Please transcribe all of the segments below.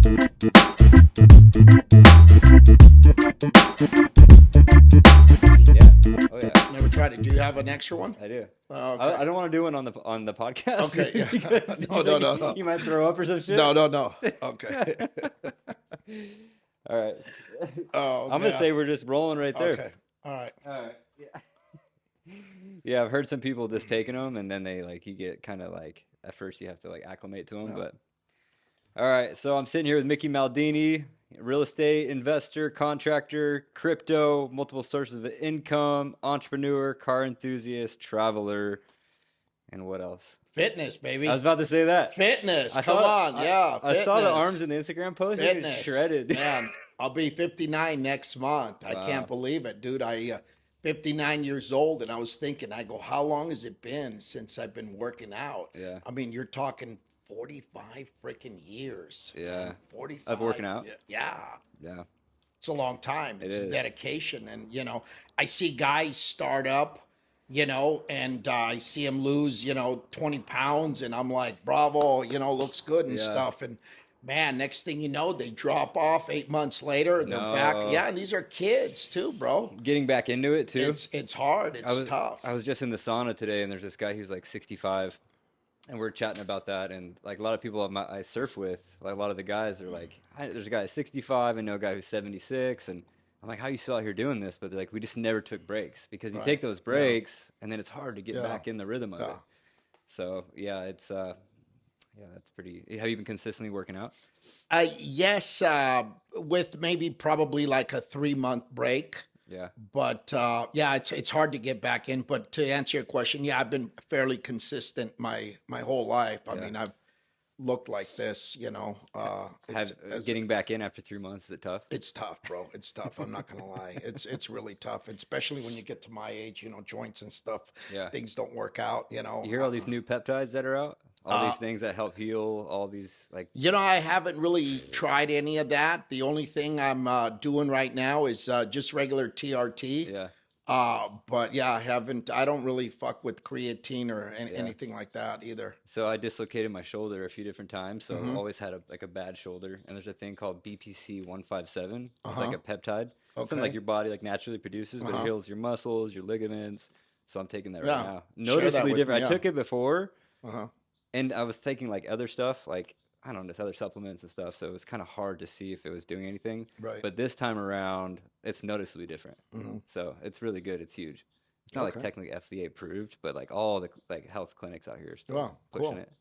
Yeah. Oh yeah. Never tried it. Do you have an extra one? I do. Oh, okay. I don't want to do one on the podcast. Okay, yeah. Because No, you no, think no, no. You might throw up or some shit. No, no, no. Okay. All right. Oh, I'm gonna yeah. say we're just rolling right there. Okay. All right. All right. Yeah. Yeah, I've heard some people just taking them, and then they you get kind of at first you have to acclimate to them, Yeah. but all right. So I'm sitting here with Micky Maldini, real estate investor, contractor, crypto, multiple sources of income, entrepreneur, car enthusiast, traveler, and what else? Fitness, baby. I was about to say that. Fitness. I Come saw- on. Yeah. I saw the fitness. arms in the Instagram post. You're Fitness. shredded. Man, I'll be 59 next month. I Wow. can't believe it, dude. 59 years old, and I was thinking, I go, how long has it been since I've been working out? Yeah. I mean, you're talking 45 freaking years. Yeah. Man. 45. Of working out? Yeah. Yeah. It's a long time. It It's is. dedication. And, I see guys start up, and I see them lose, 20 pounds. And I'm like, bravo, looks good and Yeah. stuff. And man, next thing you know, they drop off 8 months later and they're back. No. Yeah. And these are kids too, bro. Getting back into it too. It's hard. It's tough. I was just in the sauna today, and there's this guy who's 65, and we're chatting about that. And a lot of people I surf with, a lot of the guys are there's a guy at 65, I know a guy who's 76, and I'm like, how you still out here doing this? But they're like, we just never took breaks, because you take those breaks, and then it's hard to get back in the rhythm of it. So yeah, it's that's pretty. Have you been consistently working out? Yes, with maybe probably a 3-month break. Yeah. But yeah, it's hard to get back in. But to answer your question, yeah, I've been fairly consistent my whole life. I mean, I've looked like this, Getting back in after 3 months, is it tough? It's tough, bro. It's tough. I'm not gonna lie. It's really tough, especially when you get to my age. Joints and stuff. Yeah. Things don't work out. You hear all these new peptides that are out? All these things that help heal, all these I haven't really tried any of that. The only thing I'm doing right now is just regular TRT. Yeah. But yeah, I don't really fuck with creatine or anything like that either. So I dislocated my shoulder a few different times. So I've always had a bad shoulder. And there's a thing called BPC 157. It's like a peptide. Something your body naturally produces, but it heals your muscles, your ligaments. So I'm taking that right now. Noticeably different. I took it before. And I was taking other stuff, I don't know, other supplements and stuff. So it was kind of hard to see if it was doing anything. Right. But this time around, it's noticeably different. So it's really good. It's huge. It's not technically FDA approved, but all the health clinics out here are still pushing it.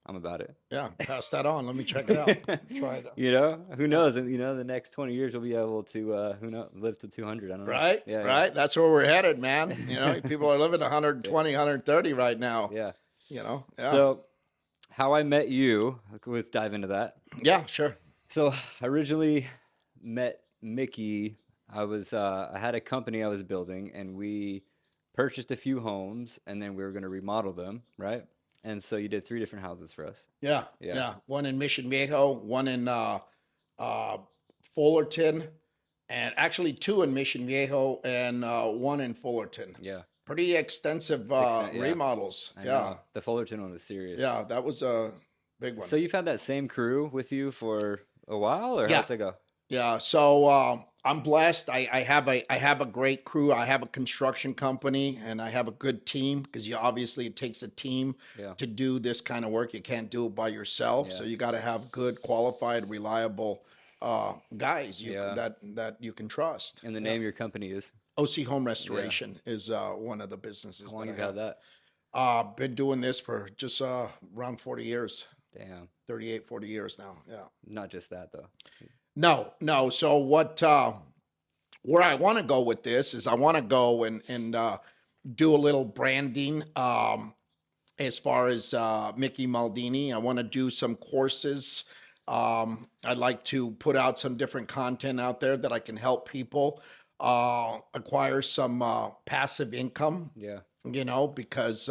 I'm about it. Yeah, pass that on. Let me check it out. Try it out. Who knows? The next 20 years we'll be able to live to 200. I don't know. Right? Yeah, right. That's where we're headed, man. People are living 120, 130 right now. Yeah. Yeah. So how I met you, let's dive into that. Yeah, sure. So I originally met Micky. I had a company I was building, and we purchased a few homes, and then we were going to remodel them, right? And so you did 3 different houses for us. Yeah. One in Mission Viejo, one in Fullerton, and actually 2 in Mission Viejo and one in Fullerton. Yeah. Pretty extensive remodels. I know. The Fullerton one was serious. Yeah, that was a big one. So you've had that same crew with you for a while, or how's it go? Yeah, so I'm blessed. I have a great crew. I have a construction company, and I have a good team, because obviously it takes a team to do this kind of work. You can't do it by yourself, so you got to have good, qualified, reliable guys that you can trust. And the name of your company is? OC Home Restoration is one of the businesses. How long have you had that? Been doing this for just around 40 years. Damn. 38, 40 years now. Yeah. Not just that though. No. So where I want to go with this is I want to go and do a little branding as far as Micky Maldini. I want to do some courses. I'd like to put out some different content out there that I can help people acquire some passive income. Yeah. Because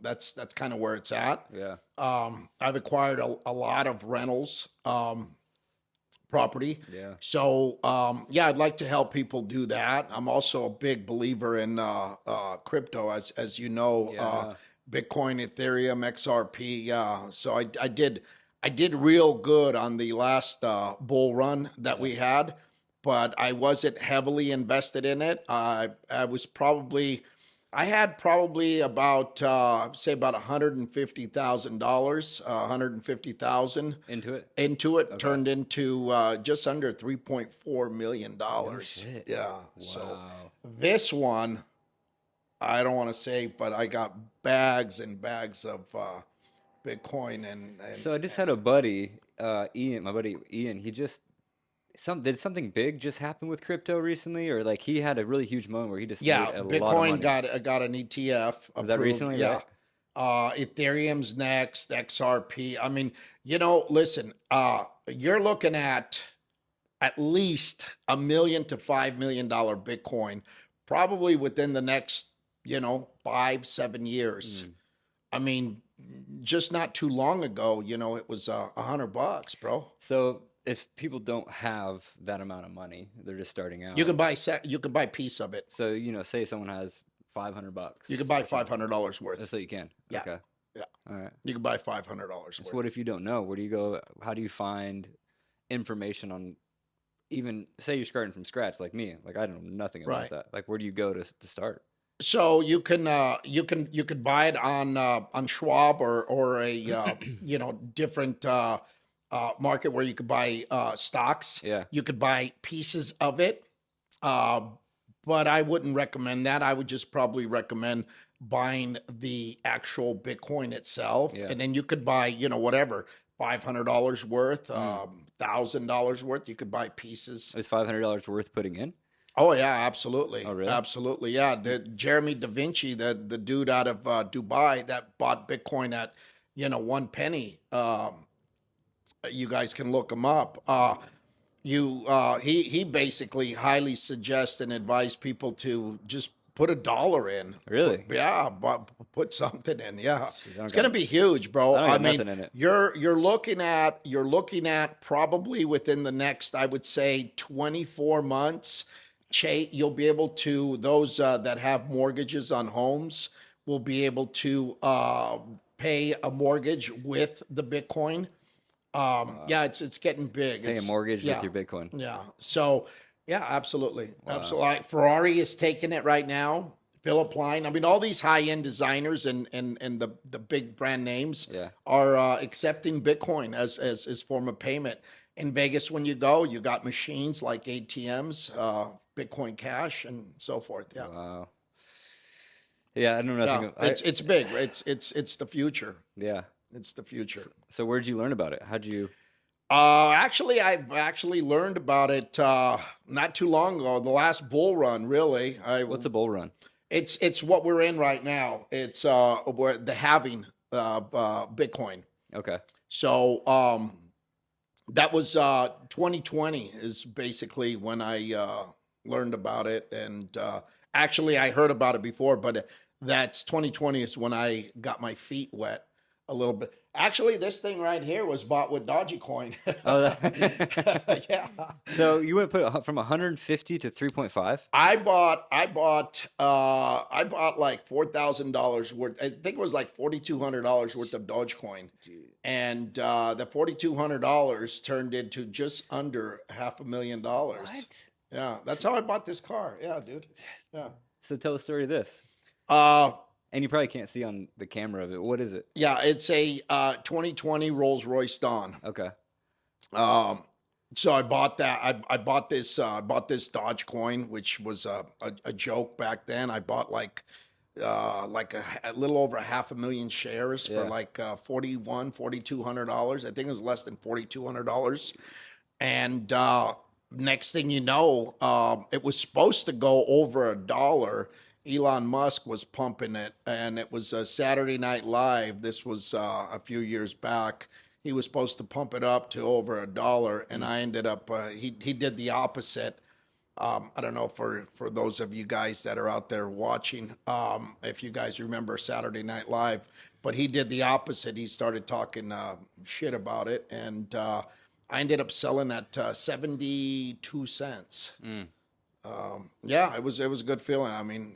that's kind of where it's at. Yeah. I've acquired a lot of rentals property. Yeah. So I'd like to help people do that. I'm also a big believer in crypto, as you know, Bitcoin, Ethereum, XRP. Yeah. So I did I did real good on the last bull run that we had, but I wasn't heavily invested in it. I had probably about say about $150,000, 150,000 Into it? into it, Okay. turned into just under $3.4 million. shit. Yeah. So Wow. this one, I don't want to say, but I got bags and bags of Bitcoin and So I just had a buddy, Ian, my buddy Ian. He just did something big just happen with crypto recently, or like he had a really huge moment where he just made yeah, a lot of Bitcoin money. got an ETF Was that approved. recently, Yeah. right? Ethereum's next, XRP. I mean, listen, you're looking at least $1 million to $5 million Bitcoin, probably within the next, 5, 7 years. I mean, just not too long ago, it was $100, bro. So if people don't have that amount of money, they're just starting out. You can buy a piece of it. So say someone has $500. You can buy $500 worth. So you can. Yeah. Okay. Yeah. All right. You can buy $500 So worth. what if you don't know? Where do you go? How do you find information on even say you're starting from scratch like me? Like I don't know nothing about Right. that. Like where do you go to start? So you can buy it on Schwab or a different market where you could buy stocks. Yeah. You could buy pieces of it, but I wouldn't recommend that. I would just probably recommend buying the actual Bitcoin itself, Yeah. and then you could buy whatever $500 worth, $1,000 worth. You could buy pieces. Is $500 worth putting in? Oh yeah, absolutely. Oh, really? Absolutely. Yeah. Jeremy Da Vinci, the dude out of Dubai that bought Bitcoin at, 1 penny. You guys can look him up. He basically highly suggests and advise people to just put $1 in. Really? Yeah, but put something in. Yeah. Jeez, I don't It's gonna got- be huge, bro. I don't got mean, nothing in it. you're looking at probably within the next, I would say, 24 months. You'll be able to, those that have mortgages on homes will be able to pay a mortgage with the Bitcoin. Yeah, it's getting big. Pay a It's- mortgage yeah, with your Bitcoin. Yeah. So, yeah, absolutely. Absolutely. Ferrari is taking it right now. Philip Line. I mean, all these high-end designers and the big brand names Yeah. are accepting Bitcoin as form of payment. In Vegas, when you go, you got machines like ATMs, Bitcoin Cash, and so forth. Yeah. Wow. Yeah, I know nothing. Yeah, it's big. It's the future. Yeah. It's the future. So where'd you learn about it? How'd you? Actually, I've actually learned about it not too long ago. The last bull run, really. What's a bull run? It's what we're in right now. It's we're the halving Bitcoin. Okay. So that was 2020 is basically when I learned about it, and actually I heard about it before, but that's 2020 is when I got my feet wet a little bit. Actually, this thing right here was bought with Dogecoin. Oh, Yeah. So you went from 150 to 3.5? I bought like $4,000 worth. I think it was like $4,200 worth of Dogecoin, and the $4,200 turned into just under $500,000. What? Yeah, that's how I bought this car. Yeah, dude. Yeah. So tell the story of this. And you probably can't see on the camera of it. What is it? Yeah, it's a 2020 Rolls Royce Dawn. Okay. So I bought that. I bought this Dogecoin, which was a joke back then. I bought like a little over 500,000 shares for Yeah. like $4,200. I think it was less than $4,200. And next thing you know, it was supposed to go over $1. Elon Musk was pumping it, and it was Saturday Night Live. This was a few years back. He was supposed to pump it up to over $1, and I ended up. He did the opposite. I don't know for those of you guys that are out there watching, if you guys remember Saturday Night Live, but he did the opposite. He started talking shit about it, and I ended up selling at 72 cents. Yeah, it was a good feeling. I mean,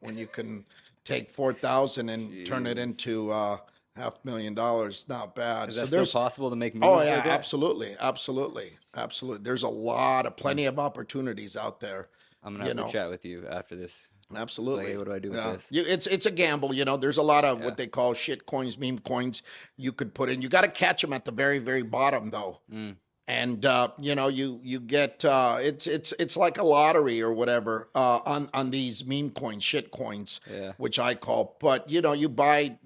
when you can take 4,000 and turn it into $500,000, not bad. Is So that still there's, possible to make moves oh yeah, like that? absolutely, absolutely, absolutely. There's plenty of opportunities out there, I'm gonna you have to know. chat with you after this. Like, hey, Absolutely. what do I do with Yeah. this? It's a gamble, There's a lot of Yeah. what they call shit coins, meme coins you could put in. You got to catch them at the very, very bottom though. Mm, And you get it's like a lottery or whatever on these meme coins, shit coins, yeah. which I call. But you buy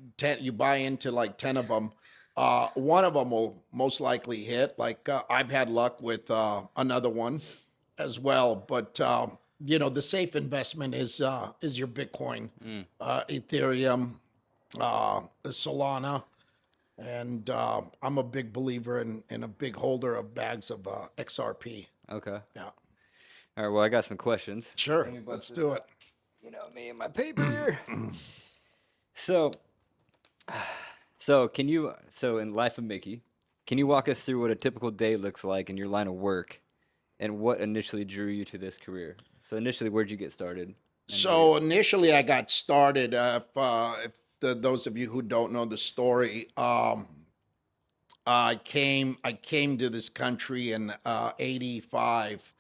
into like 10 of them. One of them will most likely hit. Like I've had luck with another one as well. But the safe investment is your Bitcoin, Mm, Ethereum, Solana, and I'm a big believer in a big holder of bags of XRP. okay. Yeah, All right. Well, I got some questions. sure, Let me bust let's this do out. it. You know me and my paper here. So, so in Life of Mickey, can you walk us through what a typical day looks like in your line of work, and what initially drew you to this career? So initially, where'd you get started? And So initially, I got started. Those of you who don't know the story, I came to this country in '85,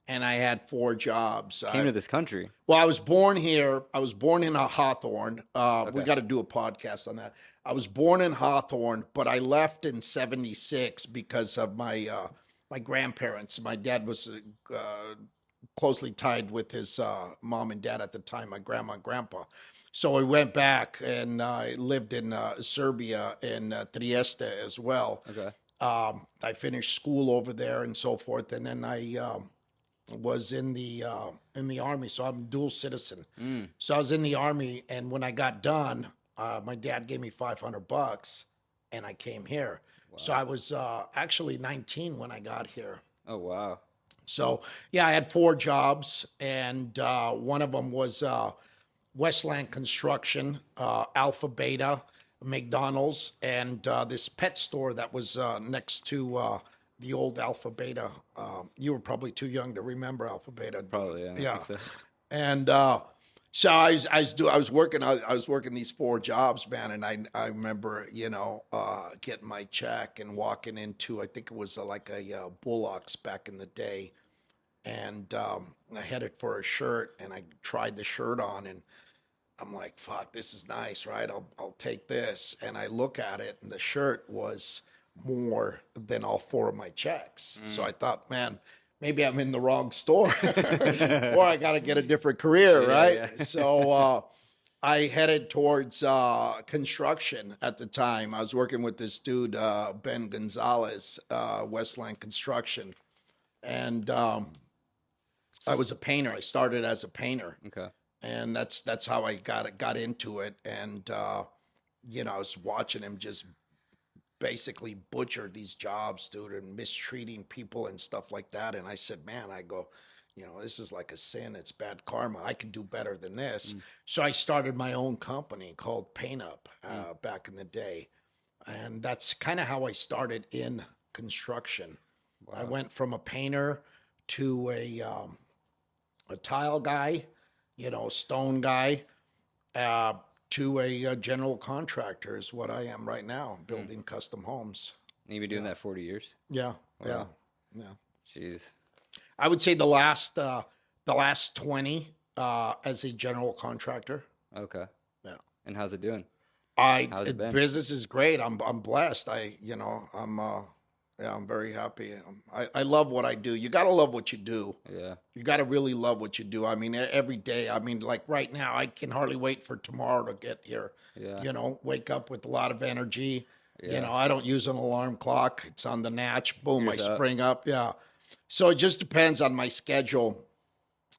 and I had 4 jobs. came to this country. Well, I was born here. I was born in Hawthorne. We Okay. got to do a podcast on that. I was born in Hawthorne, but I left in '76 because of my grandparents. My dad was closely tied with his mom and dad at the time, my grandma and grandpa. So I went back and I lived in Serbia in Trieste as well. Okay. I finished school over there and so forth, and then I was in the army, so I'm a dual citizen. Mm, So I was in the army, and when I got done, my dad gave me $500, and I came here. So I was actually 19 when I got here. oh wow. So yeah, I had 4 jobs, and one of them was Westland Construction, Alpha Beta, McDonald's, and this pet store that was next to the old Alpha Beta. You were probably too young to remember Alpha Beta. Probably. Yeah. I Yeah. think so. And so I was working these 4 jobs, man, and I remember getting my check and walking into, I think it was like a Bullocks back in the day, and I headed for a shirt, and I tried the shirt on, and I'm like, fuck, this is nice, right? I'll take this. And I look at it, and the shirt was more than all 4 of my checks. So I thought, man, maybe I'm in the wrong store, or I got to get a different career, right? yeah. So I headed towards construction at the time. I was working with this dude, Ben Gonzalez, Westland Construction, and I was a painter. I started as a painter, Okay. and that's how I got into it. And I was watching him just basically butcher these jobs, dude, and mistreating people and stuff like that. And I said, man, I go, this is like a sin. It's bad karma. I can do better than this. So I started my own company called Paint Up back in the day, and that's kind of how I started in construction. I went from a painter to a tile guy, stone guy, to a general contractor is what I am right now, building custom homes. And you've been doing that 40 years? Yeah, Wow. yeah. Jeez. I would say the last 20 as a general contractor. Okay. Yeah. And how's it doing? How's it been? Business is great. I'm blessed. I'm very happy. I love what I do. You got to love what you do. Yeah. You got to really love what you do. I mean, every day. I mean, like right now, I can hardly wait for tomorrow to get here. Yeah. Wake up with a lot of energy. Yeah. I don't use an alarm clock. It's on the natch. Boom, Yours I up. spring up. Yeah. So it just depends on my schedule.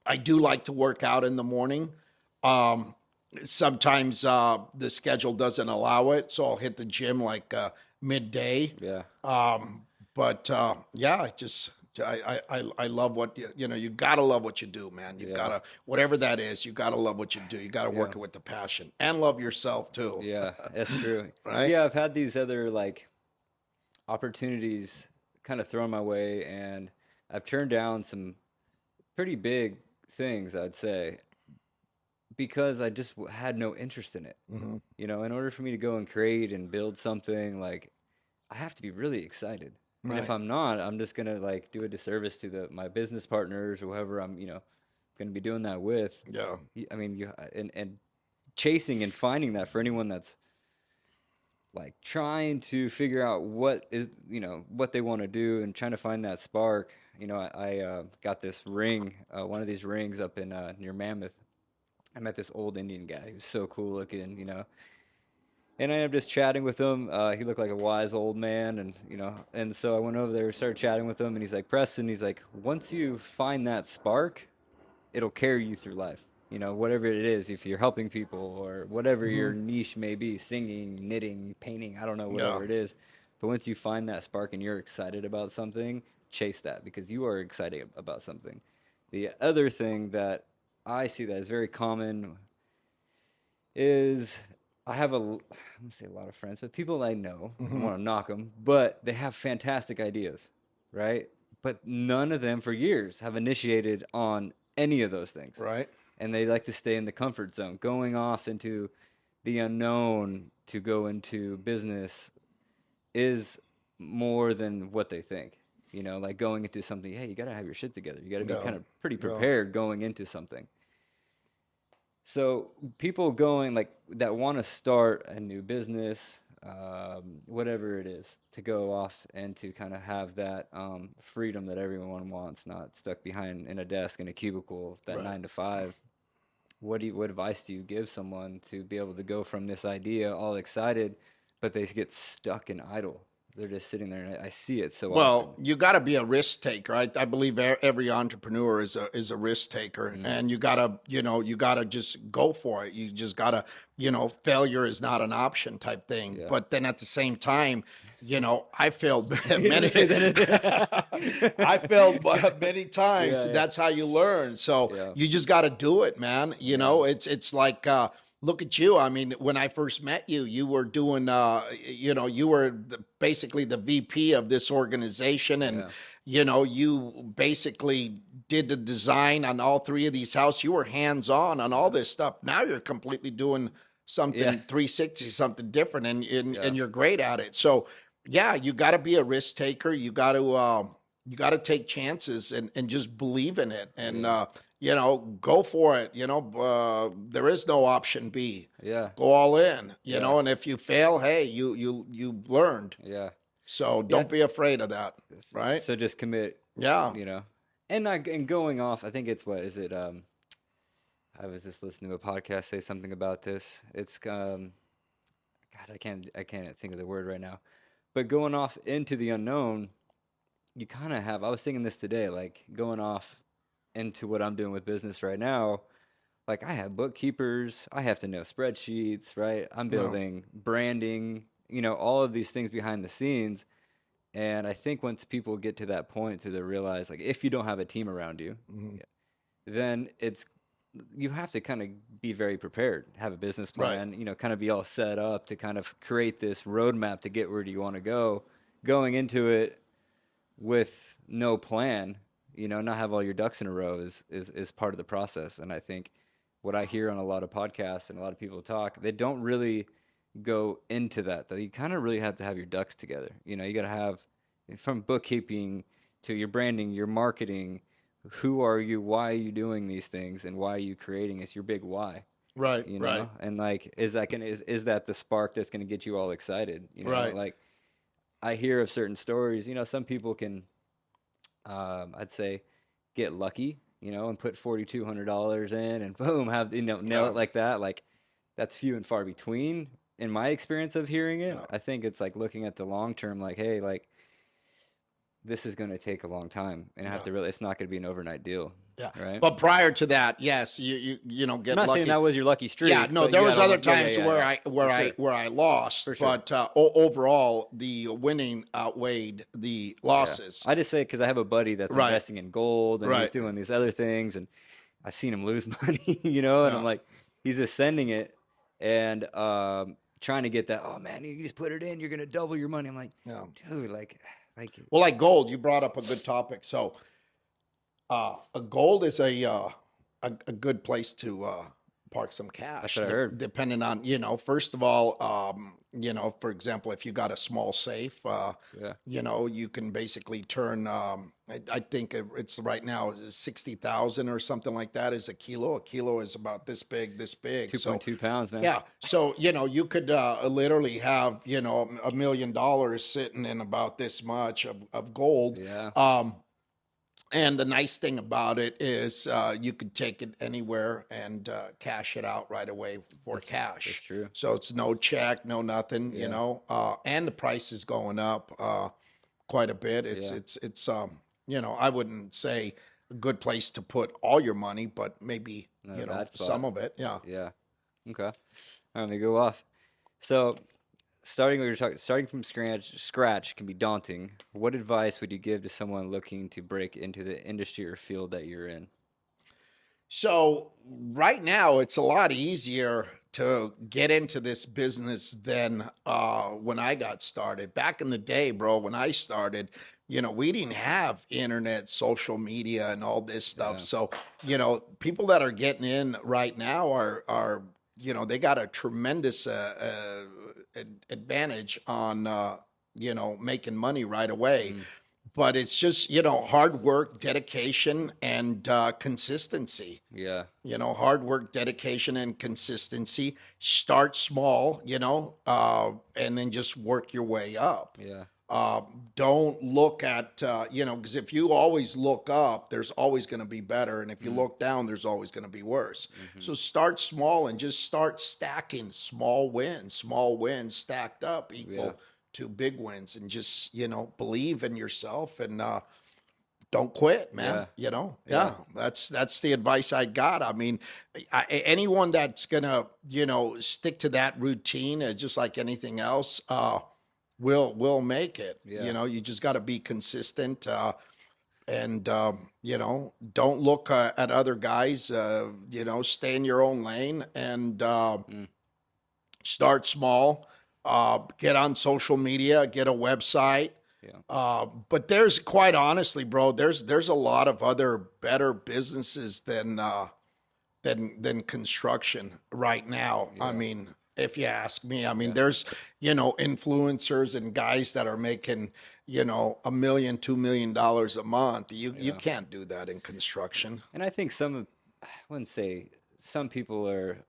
I do like to work out in the morning. Sometimes the schedule doesn't allow it, so I'll hit the gym like midday. Yeah. But yeah, I love what you gotta love what you do, man. You gotta, whatever that is, you gotta love what you do. You gotta work it with the passion and love yourself too. Yeah, that's true. Right? Yeah, I've had these other like opportunities kind of thrown my way, and I've turned down some pretty big things, I'd say. because I just had no interest in it. Hmm. You know, in order for me to go and create and build something, like I have to be really excited. And if Right. I'm not, I'm just gonna like do a disservice to my business partners or whoever I'm, gonna be doing that with. Yeah. I mean, and chasing and finding that for anyone that's like trying to figure out what they want to do and trying to find that spark. I got this ring, one of these rings up in near Mammoth. I met this old Indian guy. He was so cool looking, and I ended up just chatting with him. He looked like a wise old man, and so I went over there, started chatting with him, and he's like, Preston, he's like, once you find that spark, it'll carry you through life. Whatever it is, if you're helping people or whatever your Hmm. niche may be, singing, knitting, painting, I don't know, Yeah. whatever it is. But once you find that spark and you're excited about something, chase that because you are excited about something. The other thing that I see that is very common is I have I'm gonna say a lot of friends, but people I know, I don't Hmm. want to knock them, but they have fantastic ideas, right? But none of them for years have initiated on any of those things. Right. And they like to stay in the comfort zone, going off into the unknown to go into business is more than what they think. Like going into something, hey, you got to have your shit together. You got to be Yeah. kind of pretty Yeah. prepared going into something. So people going like that want to start a new business, whatever it is, to go off and to kind of have that freedom that everyone wants, not stuck behind in a desk in a cubicle, that Right. 9 to 5. What advice do you give someone to be able to go from this idea all excited, but they get stuck and idle? They're just sitting there, and I see it so often. Well, you got to be a risk taker. I believe every entrepreneur is a risk taker, Mm. and you gotta just go for it. You just gotta, failure is not an option type thing. Yeah. But then at the same time, I failed You many. say that. I failed many times. Yeah, yeah, That's how you learn. So yeah, you just got to do it, man. yeah, It's like. Look at you. I mean, when I first met you, you were doing, you were basically the VP of this organization. And, yeah, you basically did the design on all three of these houses. You were hands on all yeah, this stuff. Now you're completely doing yeah, something 360, something different, yeah. and you're great at it. So, yeah, you got to be a risk taker. You got to take chances and just believe in it. And, Yeah. go for it. There is no option B. Yeah. Go all in. Yeah. And if you fail, hey, you've learned. Yeah. So Yeah. don't be afraid of that, right? So just commit, Yeah. you know. And not and going off, I think it's what is it? I was just listening to a podcast say something about this. It's God, I can't think of the word right now. But going off into the unknown, you kind of have. I was thinking this today, like going off into what I'm doing with business right now. Like I have bookkeepers, I have to know spreadsheets, right? I'm Yeah. building branding, all of these things behind the scenes. And I think once people get to that point to they realize like if you don't have a team around you, Mhm. then you have to kind of be very prepared, have a business Right. plan, kind of be all set up to kind of create this roadmap to get where do you want to go. Going into it with no plan, not have all your ducks in a row is part of the process. And I think what I hear on a lot of podcasts and a lot of people talk, they don't really go into that. Though you kind of really have to have your ducks together. You got to have from bookkeeping to your branding, your marketing. Who are you? Why are you doing these things? And why are you creating? It's your big why. Right. Right. And like, is that the spark that's gonna get you all excited? Right. Like I hear of certain stories. Some people can, I'd say, get lucky. And put $4,200 in, and boom, have nail Yeah. it like that. Like that's few and far between in my experience of hearing it. Yeah. I think it's like looking at the long term. Like, hey, like this is going to take a long time, and I have Yeah. to really. It's not going to be an overnight deal, Yeah. right? But prior to that, yes, I'm get not saying lucky. that was your lucky streak. Yeah, no, but there you was had a other yeah, yeah, times yeah, where yeah. For sure. where I lost, For sure. but overall the winning outweighed the Yeah. losses. I just say because I have a buddy that's Right. investing in gold and he's Right. doing these other things, and I've seen him lose money, and Yeah. I'm like, he's ascending it and trying to get that. Oh man, you just put it in, you're gonna double your money. I'm like, Yeah. dude, like, Well, like gold, you brought up a good topic. So, a gold is a good place to park some That's cash, what I heard. depending on, first of all, for example, if you got a small safe, Yeah. you can basically turn, I think it's right now 60,000 or something like that is a kilo. A kilo is about this big. So 2.2 pounds, man. yeah. So, you could literally have, $1 million sitting in about this much of gold. Yeah. And the nice thing about it is you could take it anywhere and cash it out right away for That's cash. true. So it's no check, no nothing, Yeah. and the price is going up quite a bit. Yeah. It's I wouldn't say a good place to put all your money, but maybe, Not a bad some spot. of it. Yeah. Yeah. Okay. All right, let me go off. So, starting from scratch can be daunting. What advice would you give to someone looking to break into the industry or field that you're in? So right now, it's a lot easier to get into this business than when I got started. Back in the day, bro, when I started, we didn't have internet, social media, and all this stuff. Yeah. So, people that are getting in right now are they got a tremendous advantage on making money right away. Mm, But it's just, hard work, dedication, and consistency. yeah. Hard work, dedication, and consistency. Start small, and then just work your way up. Yeah. Don't look at, because if you always look up, there's always going to be better. And if you Mm, look down, there's always going to be worse. hmm. So start small and just start stacking small wins. Small wins stacked up Yeah. equal to big wins, and just, believe in yourself and don't quit, man. Yeah. Yeah, Yeah. that's the advice I got. I mean, anyone that's gonna, stick to that routine, just like anything else, will make it. Yeah. You just got to be consistent, and don't look at other guys. Stay in your own lane and Mm, start small. Get on social media, get a website. yeah. But there's, quite honestly, bro, there's a lot of other better businesses than construction right now. I Yeah. mean, if you ask me, I mean, Yeah. there's, influencers and guys that are making, $1 million, $2 million a month. You Yeah. can't do that in construction. And I think I wouldn't say some people are,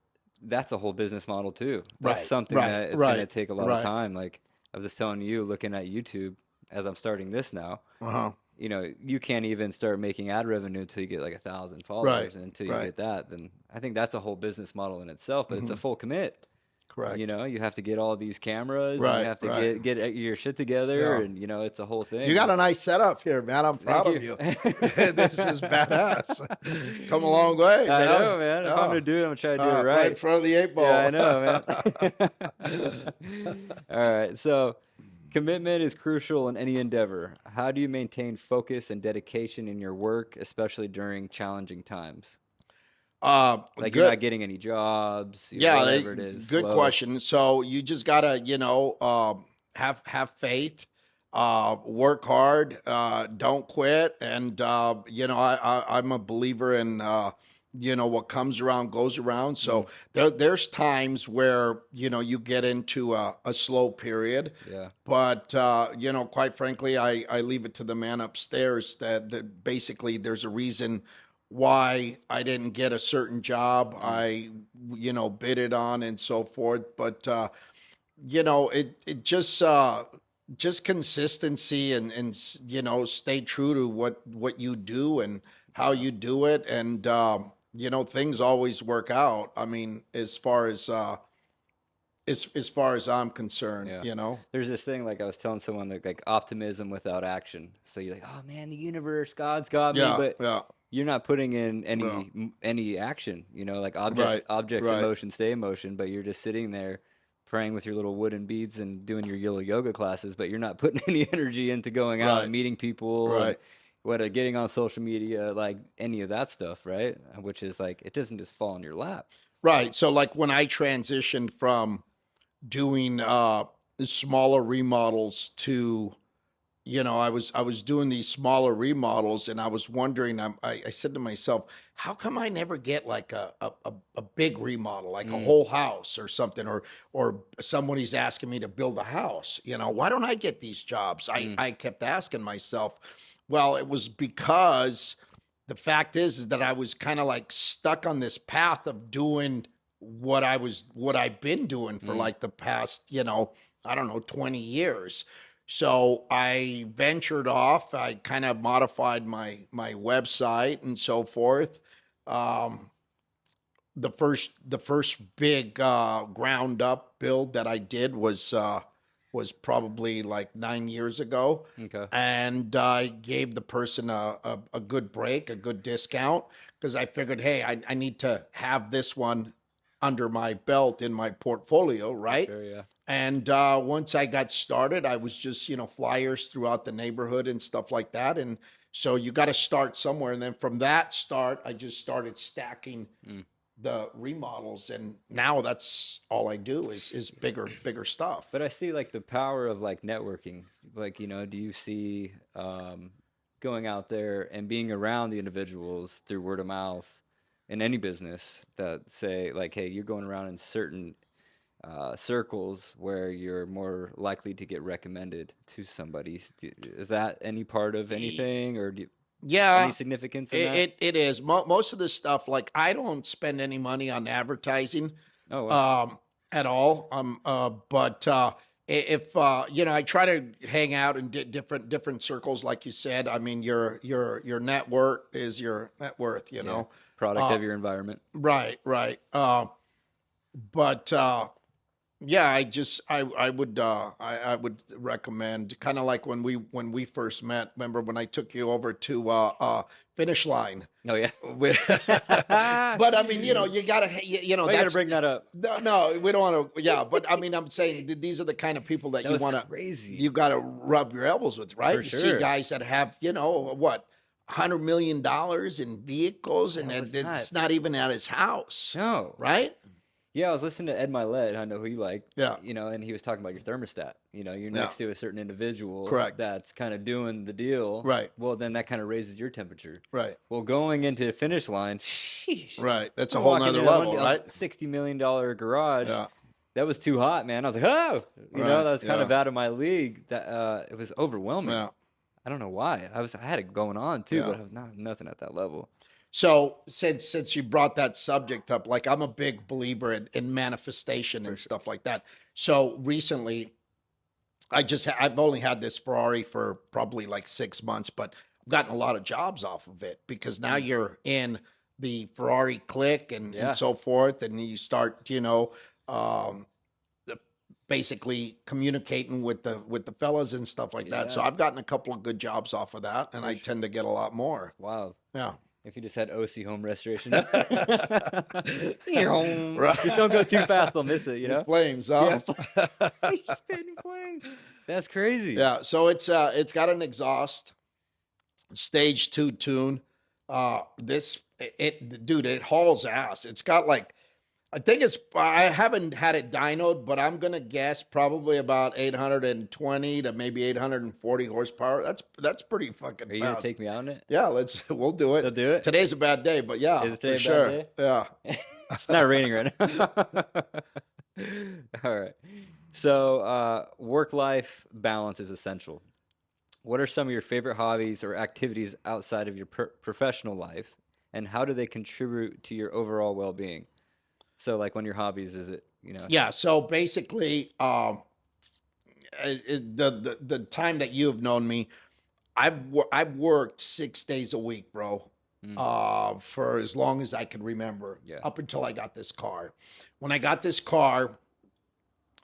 that's a whole business model too. That's Right, something right, that it's going to right, take a lot of right. time. Like I was just telling you, looking at YouTube as I'm starting this now, Uh-huh. you can't even start making ad revenue until you get like 1,000 Right, followers. And until you right. get that, then I think that's a whole business model in itself, but it's a Hmm. full commit. Correct. You have to get all these cameras and you Right, have to right. get your shit together Yeah. and it's a whole You thing. got a nice setup here, man. I'm Thank proud of you. you. This is badass. Come a long way, I man. know, man. If I'm Yeah. gonna do it, I'm gonna try to do it Right in right. front of the eight Yeah, I ball. know, man. All right. So, commitment is crucial in any endeavor. How do you maintain focus and dedication in your work, especially during challenging times? Like you're Good. not getting any jobs, Yeah, whatever it is, good slow. question. So you just gotta, have faith, work hard, don't quit, and I'm a believer in what comes around goes around. Mm, So there's times where you get into a slow period, yeah. but quite frankly, I leave it to the man upstairs that basically there's a reason why I didn't get a certain job Mm, I bid it on and so forth. But it just consistency and stay true to what you do and how yeah. you do it, and things always work out. I mean, as far as I'm concerned, Yeah. There's this thing like I was telling someone like optimism without action. So you're like, oh man, the universe, God's got me, Yeah, but yeah, you're not putting in yeah. any action. Like Right, objects in right. motion stay in motion, but you're just sitting there praying with your little wooden beads and doing your yellow yoga classes, but you're not putting any energy into going out and Right, meeting people and right. getting on social media, like any of that stuff, right? Which is like it doesn't just fall in your lap. Right. So like when I transitioned from doing smaller remodels to I was doing these smaller remodels, and I was wondering. I said to myself, how come I never get like a big remodel, like a Mm, whole house or something, or somebody's asking me to build a house? Why don't I get these jobs? mm, I kept asking myself. Well, it was because the fact is that I was kind of like stuck on this path of doing what I've been doing for mm. like the past, I don't know, 20 years. So I ventured off. I kind of modified my website and so forth. Um, the first big ground up build that I did was probably like 9 years ago, Okay. and I gave the person a good break, a good discount, because I figured, hey, I need to have this one under my belt in my portfolio, For right? sure. Yeah. And once I got started, I was just, flyers throughout the neighborhood and stuff like that. And so you got to start somewhere. And then from that start, I just started stacking Mm. the remodels. And now that's all I do is bigger stuff. But I see like the power of like networking. Like, do you see going out there and being around the individuals through word of mouth in any business that say like, hey, you're going around in certain circles where you're more likely to get recommended to somebody. Is that any part of Y- anything, or any Yeah, significance in it, that? it, it is. Most of the stuff, like I don't spend any money on advertising. Oh, wow. um, at all. But if I try to hang out in different circles, like you said. I mean, your network is your net worth. Yeah. Product Uh, of your environment. right, right. But yeah, I would recommend, kind of like when we first met. Remember when I took you over to Finish Line? Oh, yeah. We- Why but I mean, you gotta, you gotta that's bring that up? no, we don't want to. Yeah, but I mean, I'm saying these are the kind of people that That you was want to, crazy. you got to rub your elbows with, right? For You see sure. guys that have, what, $100 million in vehicles, and That was it's nuts. not even at his house, No. right? Yeah, I was listening to Ed Milet. I know who you like, Yeah, and he was talking about your thermostat. You're yeah, next to a certain individual correct, that's kind of doing the deal. right, Well, then that kind of raises your temperature. right, Well, going into the finish line, sheesh, right. That's a I'm whole walking nother in a level, right? $60 million garage. Yeah, That was too hot, man. I was like, oh, right, that was kind yeah, of out of my league. That it was overwhelming. yeah, I don't know why. I had it going on too, yeah. but I was not nothing at that level. So since you brought that subject up, like I'm a big believer in manifestation For and sure. stuff like that. So recently, I've only had this Ferrari for probably like 6 months, but I've gotten a lot of jobs off of it, because now Mm. you're in the Ferrari clique and Yeah, so forth, and you start, um, the- basically communicating with the fellas and stuff like that. So yeah, I've gotten a couple of good jobs off of that, and for I sure. tend to get a lot more. It's wild. Yeah. If you just had OC home restoration. Just don't go Right. too fast, they'll miss it, you The know? flames, Yeah, huh? spitting flames. That's crazy. Yeah, so it's got an exhaust, stage 2 tune. This it dude, it hauls ass. It's got like, I haven't had it dynoed, but I'm gonna guess probably about 820 to maybe 840 horsepower. That's pretty fucking Are you gonna fast. take me out on it? Yeah, we'll do You'll it. do it? Today's a bad day, but yeah, Is it for today a bad sure. day? Yeah. It's not raining right now. All right. So, work-life balance is essential. What are some of your favorite hobbies or activities outside of your professional life, and how do they contribute to your overall well-being? So, like, one of your hobbies is it? Yeah, so basically, the time that you have known me, I've worked 6 days a week, bro, Mm, for as long as I can remember, yeah. up until I got this car. When I got this car,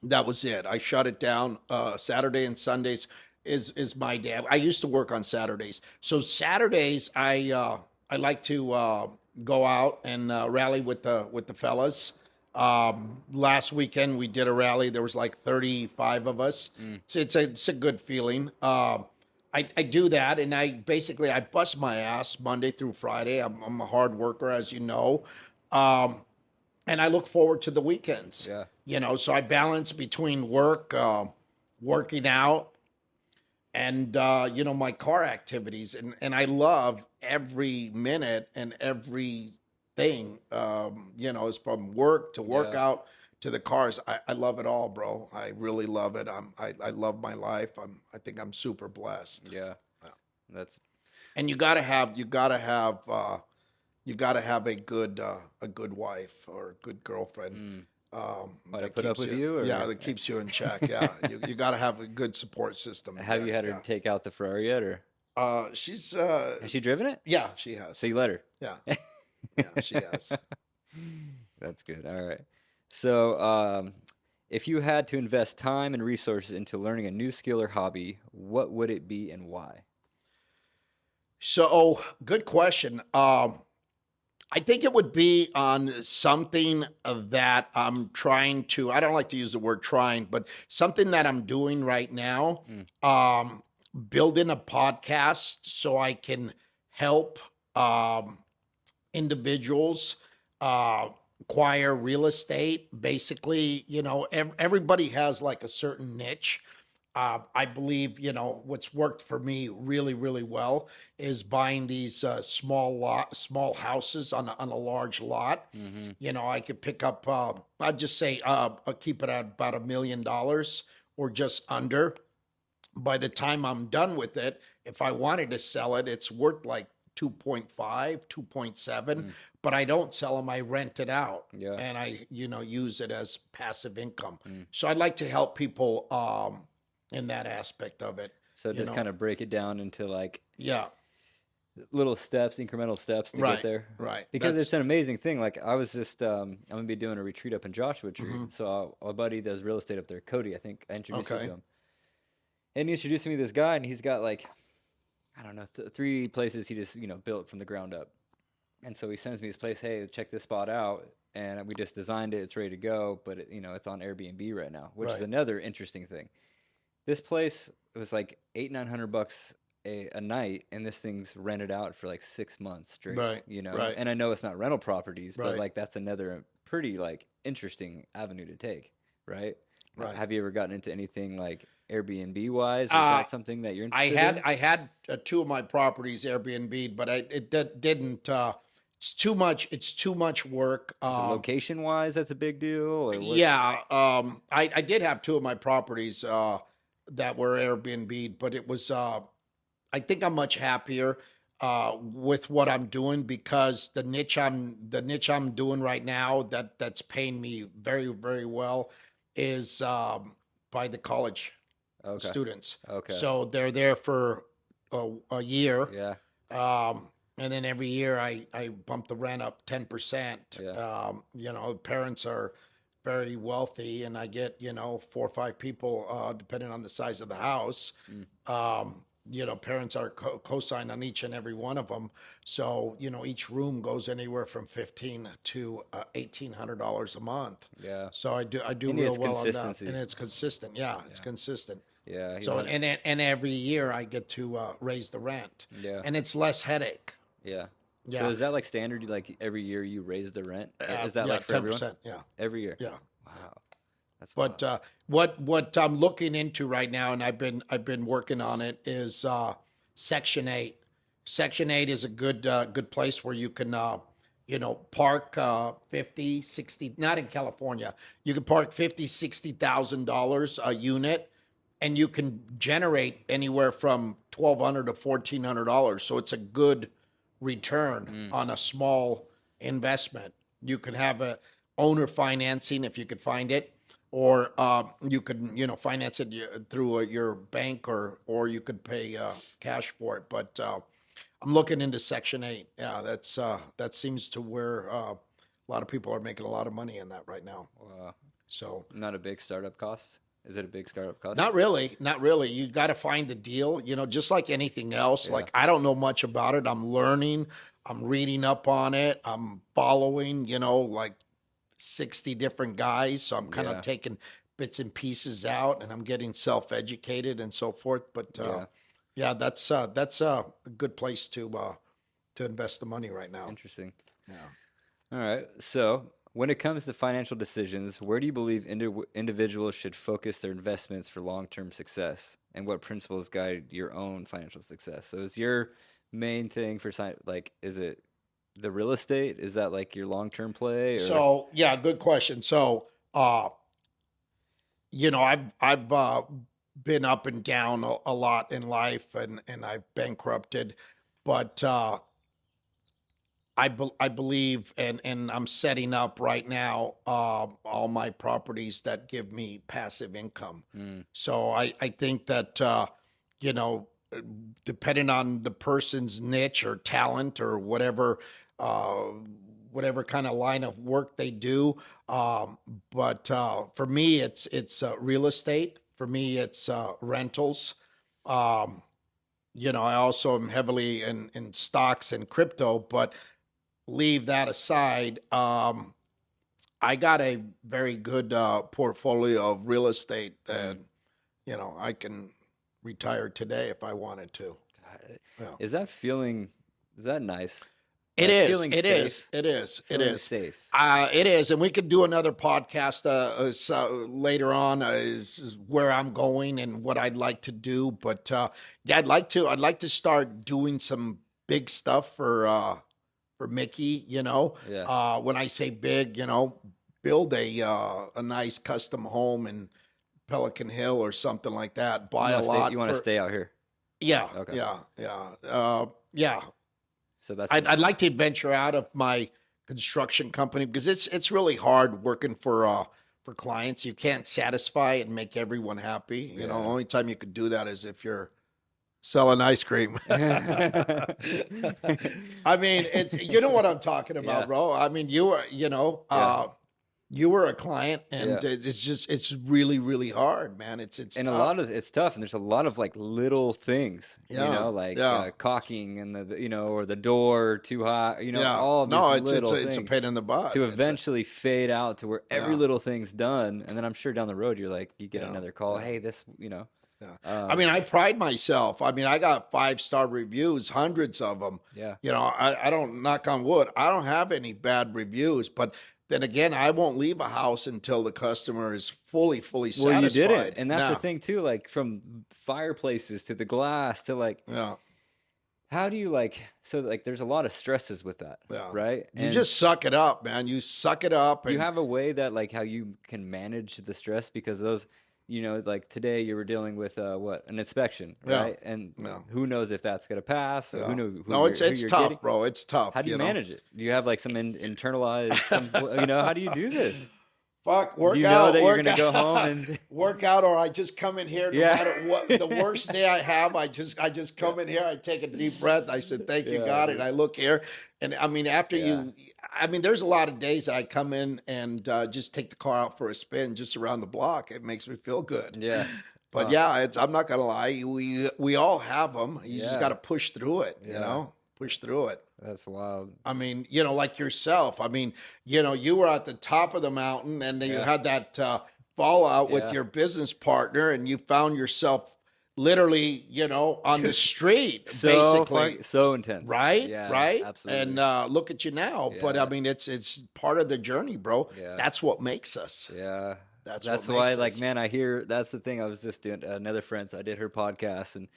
that was it. I shut it down. Saturday and Sundays is my day. I used to work on Saturdays, so Saturdays I like to go out and rally with the fellas. Last weekend we did a rally. There was like 35 of us. Mm, It's a good feeling. I do that, and I bust my ass Monday through Friday. I'm a hard worker, as you know. Um, and I look forward to the weekends. yeah. So I balance between work, working out, and you know, my car activities, and I love every minute and everything. You know, it's from work to Yeah. workout to the cars. I love it all, bro. I really love it. I love my life. I think I'm super blessed. Yeah. Yeah. That's And you gotta have a good wife or a good girlfriend. why to That put up keeps with you, you, yeah, or that keeps you in check. Yeah, you got to have a good support system have there. you had her Yeah. take out the Ferrari yet, or She's has she driven it? yeah, she So has. you let her? Yeah, yeah, she has. That's good. All right. So, if you had to invest time and resources into learning a new skill or hobby, what would it be and why? So, good question. I think it would be on something that I'm trying to, I don't like to use the word trying, but something that I'm doing right now, Mm, um, building a podcast so I can help um, individuals uh, acquire real estate. Basically, you know, everybody has like a certain niche. I believe, you know, what's worked for me really, really well is buying these small houses on a large lot. mm-hmm. You know, I could pick up, I'd just say, I'll keep it at about $1 million or just under. By the time I'm done with it, if I wanted to sell it, it's worth like 2.5, 2.7, Mm, but I don't sell them. I rent it out yeah. and I, you know, use it as passive income. Mm. So I'd like to help people in that aspect of it, So you just know. kind of break it down into like Yeah, little steps, incremental steps to get right, there. right. Because it's That's an amazing thing. Like I was just, I'm gonna be doing a retreat up in Joshua Tree. hmm So our buddy does real estate up there, Cody. I think I introduced you to okay. him, and he introduced me to this guy, and he's got like, I don't know, 3 places he just built from the ground up. And so he sends me this place. Hey, check this spot out. And we just designed it. It's ready to go. But it's on Airbnb right now, which is Right, another interesting thing. This place was like 800-900 bucks a night, and this thing's rented out for like 6 months straight. right, right, And I know it's not rental properties, but right, like that's another pretty like interesting avenue to take, right? right. Have you ever gotten into anything like Airbnb wise, or is Uh, that something that you're I interested had in? I had two of my properties Airbnb, but didn't. It's too much. It's too much work. Is it location wise that's a big deal, or what's? Yeah, I did have two of my properties that were Airbnb, but it was I think I'm much happier with what I'm doing because the niche I'm doing right now that's paying me very very well is by the college Okay. students. Okay. So they're there for a year, Yeah. and then every year I bump the rent up 10%. Yeah. You know, parents are very wealthy, and I get, you know, 4 or 5 people, depending on the size of the house. Mm, You know, parents are co-signed on each and every one of them. So, you know, each room goes anywhere from 15 to $1,800 a month. yeah. So I do And real it's well on that, consistency. and it's consistent. Yeah, it's Yeah. consistent. Yeah. You So want. and every year I get to raise the rent, Yeah. and it's less headache. Yeah. So Yeah, is that like standard? Like every year you raise the rent? Is that yeah, like for everyone? 10%. Yeah, Every year? yeah. Wow. That's But wild. what I'm looking into right now, and I've been working on it, is Section 8. Section 8 is a good place where you can you know, park 50, 60, not in California. You can park 50, $60,000 a unit, and you can generate anywhere from 1,200 to $1,400. So it's a good return Mm, on a small investment. You can have a owner financing if you could find it, or you could, you know, finance it through your bank, or you could pay cash for it. But I'm looking into Section 8. Yeah, that seems to where a lot of people are making a lot of money in that right now. wow. So Not a big startup cost? Is it a big startup cost? not really, not really. You got to find the deal, you know, just like anything else. Yeah. Like I don't know much about it. I'm learning. I'm reading up on it. I'm following, you know, like 60 different guys. So I'm kind of Yeah. taking bits and pieces out, and I'm getting self-educated and so forth. But Yeah. yeah, that's a good place to invest the money right now. Interesting. Yeah. All right. So when it comes to financial decisions, where do you believe individuals should focus their investments for long-term success, and what principles guide your own financial success? So, is your main thing for like, is it the real estate? Is that like your long-term play, or So yeah, good question. So I've been up and down a lot in life, and I've bankrupted, but I believe, and I'm setting up right now all my properties that give me passive income. mm, So I think that you know, depending on the person's niche or talent or uh, whatever kind of line of work they do. Um, but for me, it's real estate. For me, it's rentals. Um, I also am heavily in stocks and crypto, but leave that aside. I got a very good portfolio of real estate that, mm. I can retire today if I wanted to. God, Yeah. is that feeling? Is that nice? It Like is. feeling It is. safe, It is. It feeling is. safe. It is, and we could do another podcast later on. Is where I'm going and what I'd like to do. But yeah, I'd like to start doing some big stuff for Mickey. Yeah. When I say big, build a nice custom home in Pelican Hill or something like that. You Buy a want to stay? You lot want to for stay out here? yeah, Okay. yeah, yeah, yeah. So that's I'd like to venture out of my construction company because it's really hard working for clients. You can't satisfy and make everyone happy. The yeah. only time you could do that is if you're selling ice cream. I mean, it's you know what I'm talking Yeah. about, bro. I mean, Yeah. you were a client, and Yeah. it's really really hard, man. It's And a tough. lot of it's tough, and there's a lot of like little things, Yeah, like yeah, caulking and or the door too high, yeah. all these No, it's little it's a things pain in the butt. to It's a, eventually fade out to where every yeah, little thing's done, and then I'm sure down the road you get yeah, another call, yeah. hey, this, Yeah. I um, mean, I pride myself. I mean, I got 5-star reviews, hundreds of them. yeah. I don't knock on wood. I don't have any bad reviews, but then again, I won't leave a house until the customer is fully Well, you didn't, satisfied. and that's the Yeah. thing too. Like from fireplaces to the glass to like, Yeah. how do you so like there's a lot of stresses with that, Yeah. right? You And just suck it up, man. You suck it up do you and have a way that like how you can manage the stress because those, it's like today you were dealing with what an inspection, yeah. right? And Yeah. who knows if that's gonna pass? Or Yeah. who know No, who it's you're tough, getting? bro. It's tough, How do you manage it? Do you have like some internalized some how do you do this? Fuck, Do you know that you're work gonna go home out, and work out, or I just come in here. No yeah, matter what, the worst day I have, I just come in here. I take a deep breath. I said, "Thank you, yeah, God," and dude. I look here, and I mean, Yeah, I mean, there's a lot of days that I come in and just take the car out for a spin, just around the block. It makes me feel good. yeah, But huh, yeah, I'm not gonna lie. We all have them. You just got yeah, to push through it. yeah. Push through it. That's wild. I mean, like yourself. I mean, you were at the top of the mountain and then you Yeah, had that fallout with yeah. your business partner and you found yourself literally, on the street, So basically. fun, so intense. Right? Yeah, Right? And absolutely. look at you now. But I Yeah, mean, it's part of the journey, bro. yeah. That's what makes us. Yeah. That's what That's why, makes like, us. man, I hear that's the thing. I was just doing another friend, so I did her podcast, and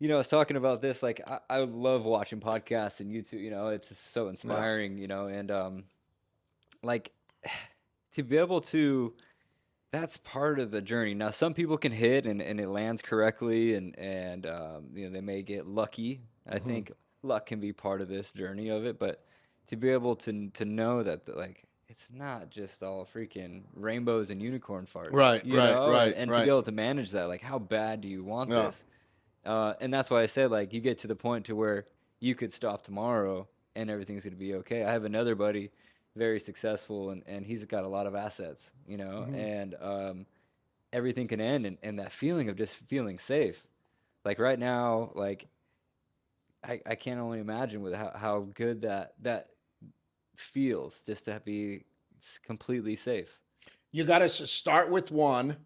I was talking about this. Like, I love watching podcasts and YouTube. It's just so Yeah. inspiring. And like to be able to. That's part of the journey. Now, some people can hit and it lands correctly, and they may get lucky. I Hmm. think luck can be part of this journey of it, but to be able to know that like it's not just all freaking rainbows and unicorn farts, Right, right, right, and to be right. able to manage that, like how bad do you want Yeah. this? And that's why I said like you get to the point to where you could stop tomorrow and everything's gonna be okay. I have another buddy, very successful, and he's got a lot of assets, Hmm. and everything can end, and that feeling of just feeling safe. Like right now, like I can't only imagine with how good that feels just to be completely safe. You got to start with one,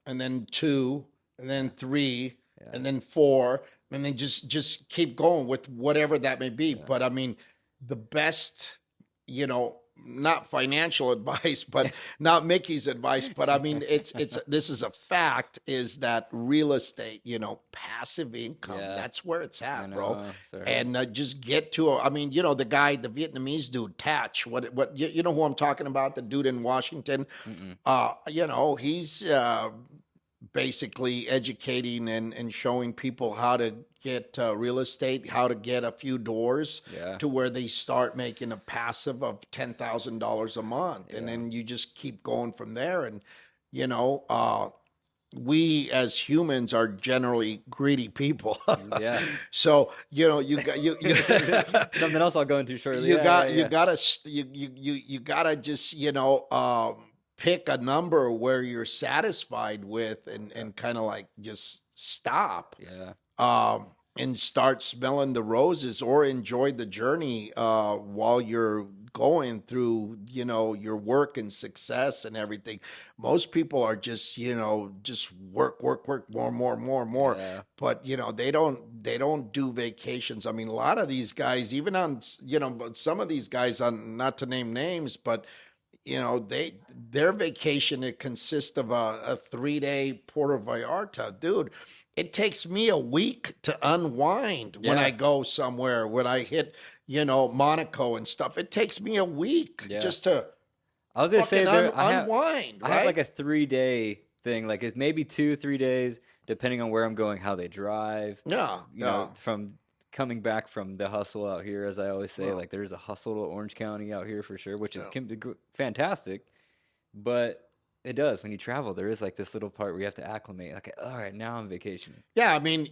and then two, and then Yeah, three, yeah, and then four, and then just keep going with whatever that may be. yeah, But I mean, the best, not financial advice, but not Mickey's advice, but I mean, this is a fact, is that real estate, passive income, Yeah, that's where it's I at, bro. know. So I heard. And just get to, I mean, the Vietnamese dude, Tatch, you know who I'm talking about, the dude in Washington, Mm-mm. he's, basically educating and showing people how to get real estate, how to get a few doors Yeah, to where they start making a passive of $10,000 a month, and yeah, then you just keep going from there. And you know, uh, we as humans are generally greedy people, yeah. so you got Something else I'll go into shortly. you Yeah, yeah, got you yeah. gotta you gotta just pick a number where you're satisfied with, Yeah, and kind of like just stop, yeah, um and start smelling the roses, or enjoy the journey while you're going through your work and success and everything. Most people are just work more, more, yeah. but they don't do vacations. I mean, a lot of these guys, even on but some of these guys, on, not to name names, but their vacation, it consists of a 3-day Puerto Vallarta. Dude, it takes me a week to unwind when I Yeah, go somewhere, when I hit Monaco and stuff. It takes me a week yeah. just to I was gonna say fucking there. unwind, I have like right? a 3 day thing. Like it's maybe 2, 3 days, depending on where I'm going, how they drive. Yeah, yeah. From coming back from the hustle out here, as I always say, Well, like there's a hustle to Orange County out here for sure, which is yeah. can be fantastic. But it does when you travel. There is like this little part where you have to acclimate. Like, all right, now I'm vacationing. Yeah, I mean,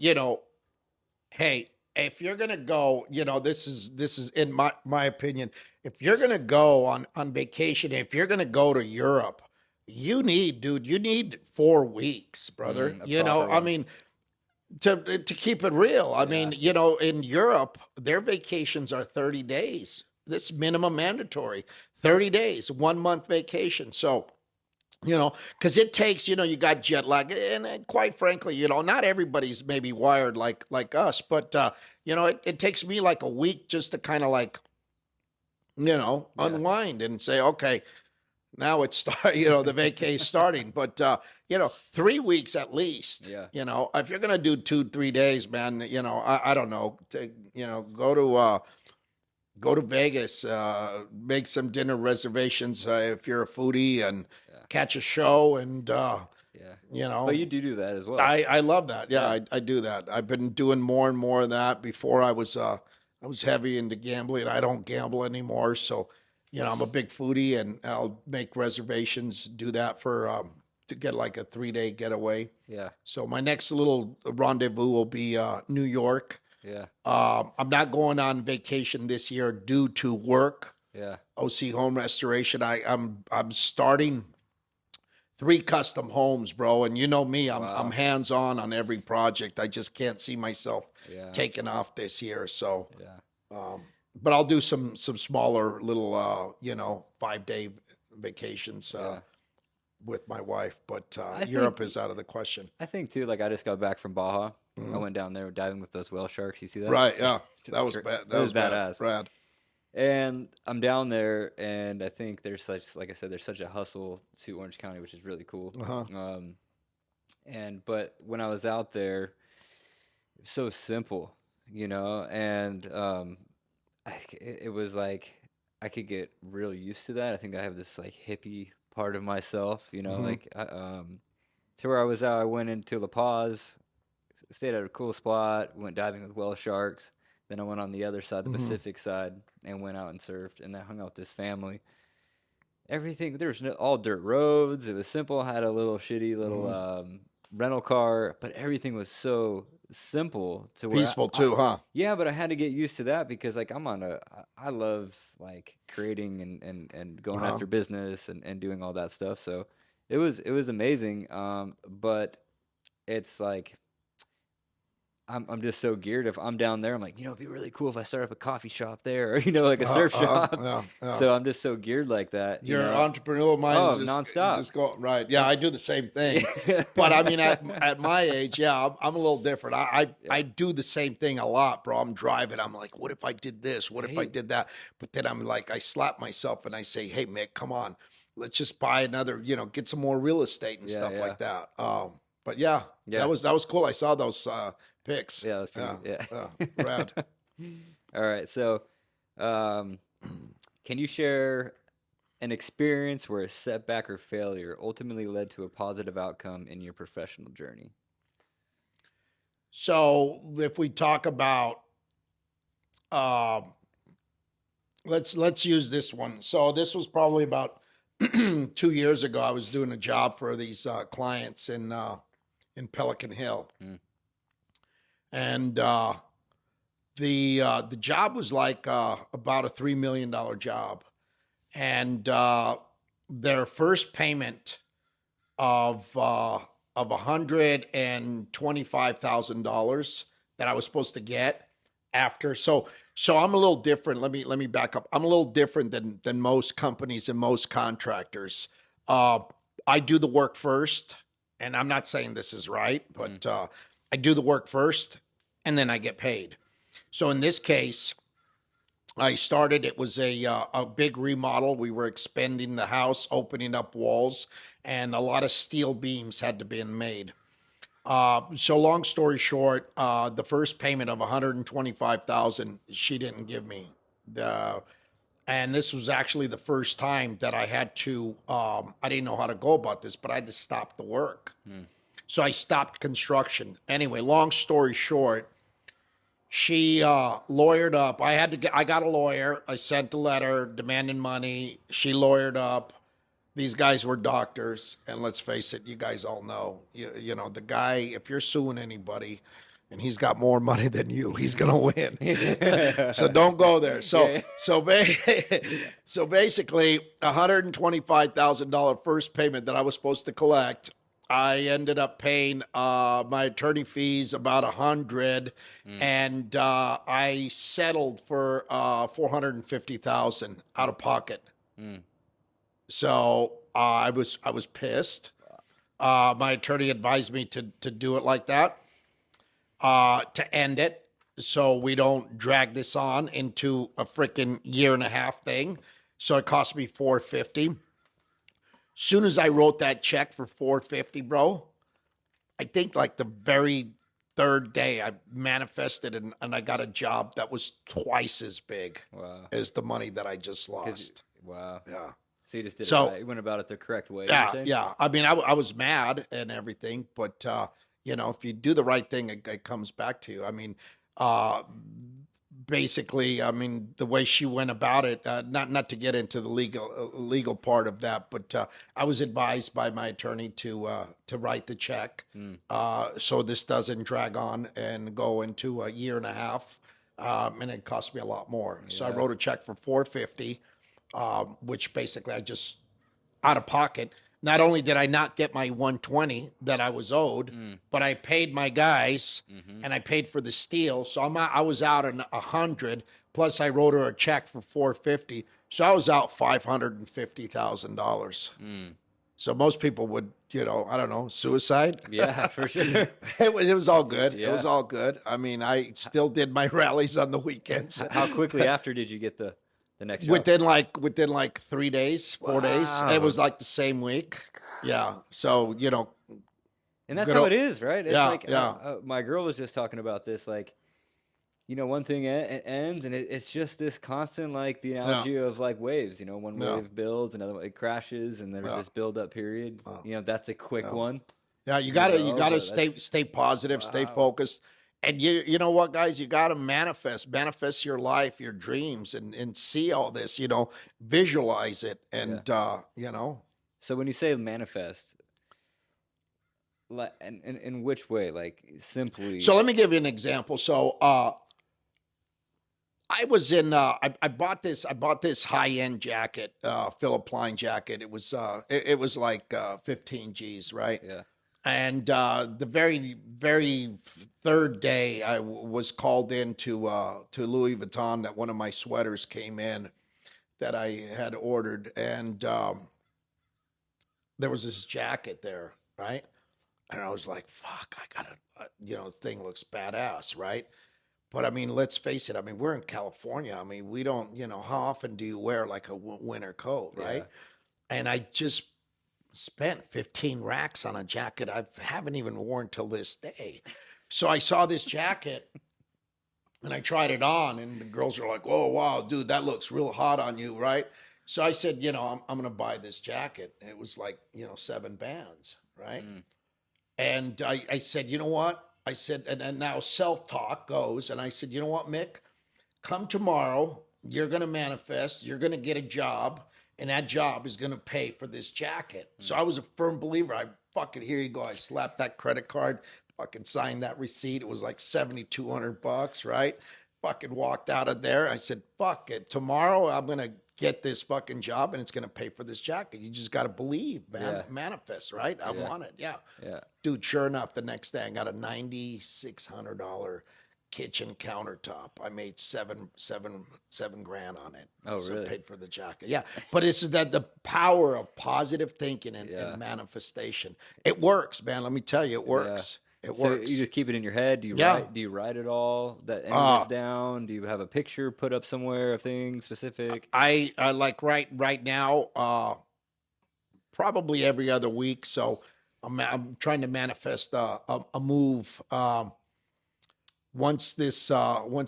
hey, if you're gonna go, this is in my opinion. If you're gonna go on vacation, if you're gonna go to Europe, you need 4 weeks, brother. A proper I one. mean, to keep it real, I mean, Yeah, in Europe, their vacations are 30 days. This minimum mandatory, 30 days, 1 month vacation. So because it takes, you got jet lag, and quite frankly, not everybody's maybe wired like us, but it takes me like a week just to kind of like yeah, unwind and say, okay, now it's start, the vacay starting. But 3 weeks at least. yeah, If you're gonna do 2, 3 days, man, I don't know, go to Vegas, make some dinner reservations if you're a foodie, and yeah, catch a show. And yeah. you But know, you do that as well. I love that. Yeah, Yeah, I do that. I've been doing more and more of that. Before I was heavy into gambling. I don't gamble anymore, so I'm a big foodie, and I'll make reservations. Do that for to get like a 3-day getaway. yeah, So my next little rendezvous will be New York. yeah, I'm not going on vacation this year due to work. yeah. OC Home Restoration. I'm starting 3 custom homes, bro. And you know me, I'm Wow. hands on every project. I just can't see myself Yeah, taking off this year. So, yeah, um, but I'll do some smaller little 5-day vacations yeah. with my wife. But I think Europe is out of the question. I think too. Like I just got back from Baja. I Mhm. went down there diving with those whale sharks. You see that? Right? Yeah, It that was was great. bad. It That was was bad. badass. Brad. And I'm down there, and I think there's such, like I said, there's such a hustle to Orange County, which is really cool. Uh huh. But when I was out there, it was so simple, and it was like I could get real used to that. I think I have this like hippie part of myself, Hmm. to where I was out. I went into La Paz, stayed at a cool spot, went diving with whale sharks. Then I went on the other side, the Hmm. Pacific side, and went out and surfed. And I hung out with this family. Everything there was no, all dirt roads. It was simple. I had a little shitty little Hmm. rental car, but everything was so simple to where Peaceful too, huh? yeah, but I had to get used to that because like I love like creating and Uh going huh. after business and doing all that stuff. So it was amazing. But it's like I'm just so geared. If I'm down there, I'm like, it'd be really cool if I start up a coffee shop there, or like a surf shop. Yeah, yeah. So I'm just so geared like that. Your entrepreneurial mind Oh, is nonstop. just go right. Yeah, I do the same thing. Yeah. But I mean, at my age, yeah, I'm a little different. I Yeah. do the same thing a lot, bro. I'm driving. I'm like, what if I did this? What if I Right. did that? But then I'm like, I slap myself and I say, hey, Mick, come on, let's just buy another. Get some more real estate and Yeah, stuff yeah. like that. But yeah, Yeah. that was cool. I saw those pics. Yeah, that's pretty Yeah, good. Yeah. rad. All right. So, um, can you share an experience where a setback or failure ultimately led to a positive outcome in your professional journey? So if we talk about, um, let's use this one. So this was probably about 2 years ago. I was doing a job for these clients in Pelican Hill, Mm. and the job was like about a $3 million job, and their first payment of $125,000 that I was supposed to get after. So I'm a little different. Let me back up. I'm a little different than most companies and most contractors. I do the work first, and I'm not saying this is right, but I do the work first, and then I get paid. So in this case, I started. It was a big remodel. We were expanding the house, opening up walls, and a lot of steel beams had to be made. So long story short, the first payment of 125,000 she didn't give me. And this was actually the first time that I had to. I didn't know how to go about this, but I had to stop the work. So I stopped construction. Anyway, long story short, she lawyered up. I got a lawyer. I sent a letter demanding money. She lawyered up. These guys were doctors, and let's face it, you guys all know, you know the guy. If you're suing anybody, and he's got more money than you, he's gonna win. So don't go there. Yeah. So basically, $125,000 first payment that I was supposed to collect. I ended up paying my attorney fees about 100, and I settled for 450,000 out of pocket. So I was pissed. My attorney advised me to do it like that, to end it, so we don't drag this on into a freaking year and a half thing. So it cost me 450. Soon as I wrote that check for 450, bro, I think like the very third day I manifested and I got a job that was twice as big Wow. as the money that I just lost. Wow. Yeah. So you just did So- it right. You went about it the correct way. you're Yeah, saying? yeah. I mean, I was mad and everything, but if you do the right thing, it comes back to you. I mean, basically, I mean, the way she went about it, not to get into the legal part of that, but I was advised by my attorney to write the check, so this doesn't drag on and go into a year and a half, and it cost me a lot more. So I Yeah. wrote a check for 450, which basically I just out of pocket. Not only did I not get my 120 that I was owed, but I paid my guys and I paid for the steel. So I was out on 100. Plus I wrote her a check for 450. So I was out $550,000. So most people would, I don't know, suicide. Yeah, for sure. It was all good. It was Yeah. all good. I mean, I still did my rallies on the weekends. How quickly after did you get the next job? Within like 3 days, 4 days. Wow. It was like the same week. Yeah. So, And that's good how old- it is, right? It's Yeah, like, yeah. my girl was just talking about this, like, one thing ends, and it's just this constant, like, the analogy of, like, waves, one Yeah. wave builds, another one, it crashes, and there's Yeah. this build-up period. That's a quick one. yeah, you gotta know, gotta but stay that's- stay positive, stay Wow. focused. And you know what, guys, you gotta manifest your life, your dreams, and see all this, visualize it. And So when you say manifest, like, and in which way? Like, simply. so let me give you an example. So I was in I bought this high-end jacket, Philip Line jacket. It was like 15 G's, right? Yeah. And the very third day, I was called in to Louis Vuitton that one of my sweaters came in that I had ordered, and there was this jacket there, right? And I was like, "Fuck, I gotta, thing looks badass, right?" But I mean, let's face it. I mean, we're in California. I mean, we don't, how often do you wear like a winter coat, Yeah. right? And I just spent 15 racks on a jacket I haven't even worn till this day. So I saw this jacket and I tried it on, and the girls are like, "Oh, wow, dude, that looks real hot on you, right?" So I said, I'm going to buy this jacket. It was like, 7 bands, right? Mm. And I said, you know what? I said, and now self talk goes, and I said, you know what, Mick? Come tomorrow. You're going to manifest. You're going to get a job, and that job is going to pay for this jacket. So I was a firm believer. I fucking, here you go. I slapped that credit card, fucking signed that receipt. It was like $7,200, right? Fucking walked out of there. I said, fuck it. Tomorrow I'm going to get this fucking job, and it's going to pay for this jacket. You just got to believe, man. Yeah. Manifest, right? I Yeah. want it. Yeah. Yeah. Dude, sure enough, the next day I got a $9,600 kitchen countertop. I made seven grand on it. Oh, So really? paid for the jacket. Yeah. But it's that the power of positive thinking and, Yeah. and manifestation. It works, man. Let me tell you, it works. It So works. you just keep it in your head. Yeah. Do you write it all that anyways down? Do you have a picture put up somewhere of things specific? I like right now, probably every other week. So I'm trying to manifest a move. Once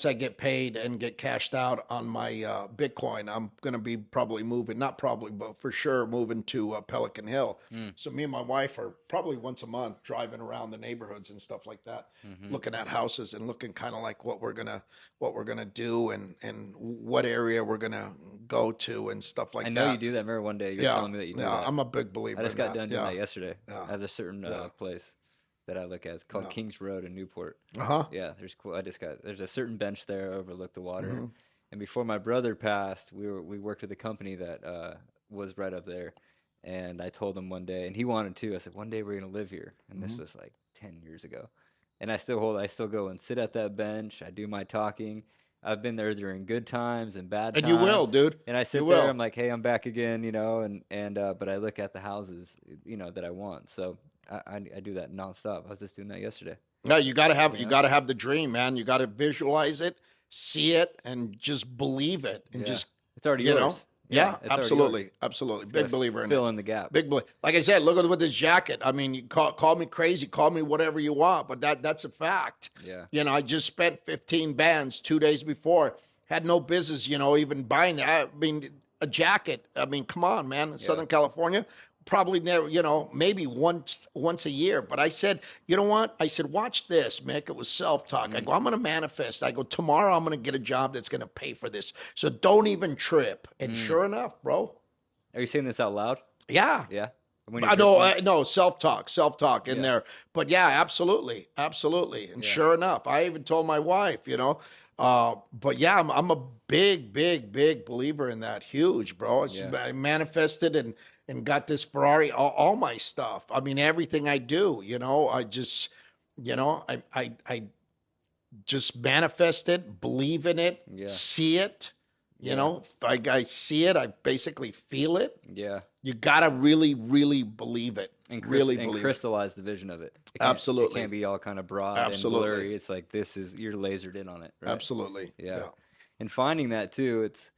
I get paid and get cashed out on my Bitcoin, I'm gonna be probably moving, not probably, but for sure moving to Pelican Hill. So me and my wife are probably once a month driving around the neighborhoods and stuff like that, looking at houses and looking kind of like what we're gonna do and what area we're gonna go to and stuff like I that. know you do that. I remember one day you were telling me that you do that. I'm a big believer. I just in got done doing that yesterday Yeah. at a certain place that I look at. It's called Kings Road in Newport. Uh-huh. Yeah, there's a certain bench there overlook the water. And before my brother passed, we worked with a company that was right up there. And I told him one day, and he wanted to. I said, one day we're gonna live here. And this was like 10 years ago. And I still go and sit at that bench. I do my talking. I've been there during good times and bad And times. you will, dude. And I sit You there. will. I'm like, hey, I'm back again, but I look at the houses, that I want. So I do that nonstop. I was just doing that yesterday. No, you got to have Yeah. the dream, man. You got to visualize it, see it, and just believe it, and Yeah. just It's already you know. yours. Yeah, it's already absolutely, yours. absolutely. Just Big gotta believer in fill it. in the gap. Big like I said, look at with this jacket. I mean, you call me crazy, call me whatever you want, but that's a fact. Yeah. I just spent 15 bands 2 days before. Had no business, even buying that. I mean, a jacket. I mean, come on, man. Southern California, probably never, maybe once a year. But I said, you know what? I said, watch this, Mick. It was self-talk. I go, I'm going to manifest. I go, tomorrow I'm going to get a job that's going to pay for this. So don't even trip. And sure enough, bro. Are you saying this out loud? Yeah. Yeah. When I you're know, tripping? no, self-talk in Yeah. there. But yeah, absolutely. And sure enough, I even told my wife, but yeah, I'm a big believer in that. Huge, bro. I manifested and got this Ferrari, all my stuff. I mean, everything I do, I just, I just manifest it, believe in it, Yeah. see it. I see it. I basically feel it. Yeah. You gotta really believe it. And Really believe it. crystallize the vision of it. Absolutely. It can't be all kind of broad Absolutely. and blurry. It's like you're lasered in on it. Right? Absolutely. Yeah. And finding that too, it's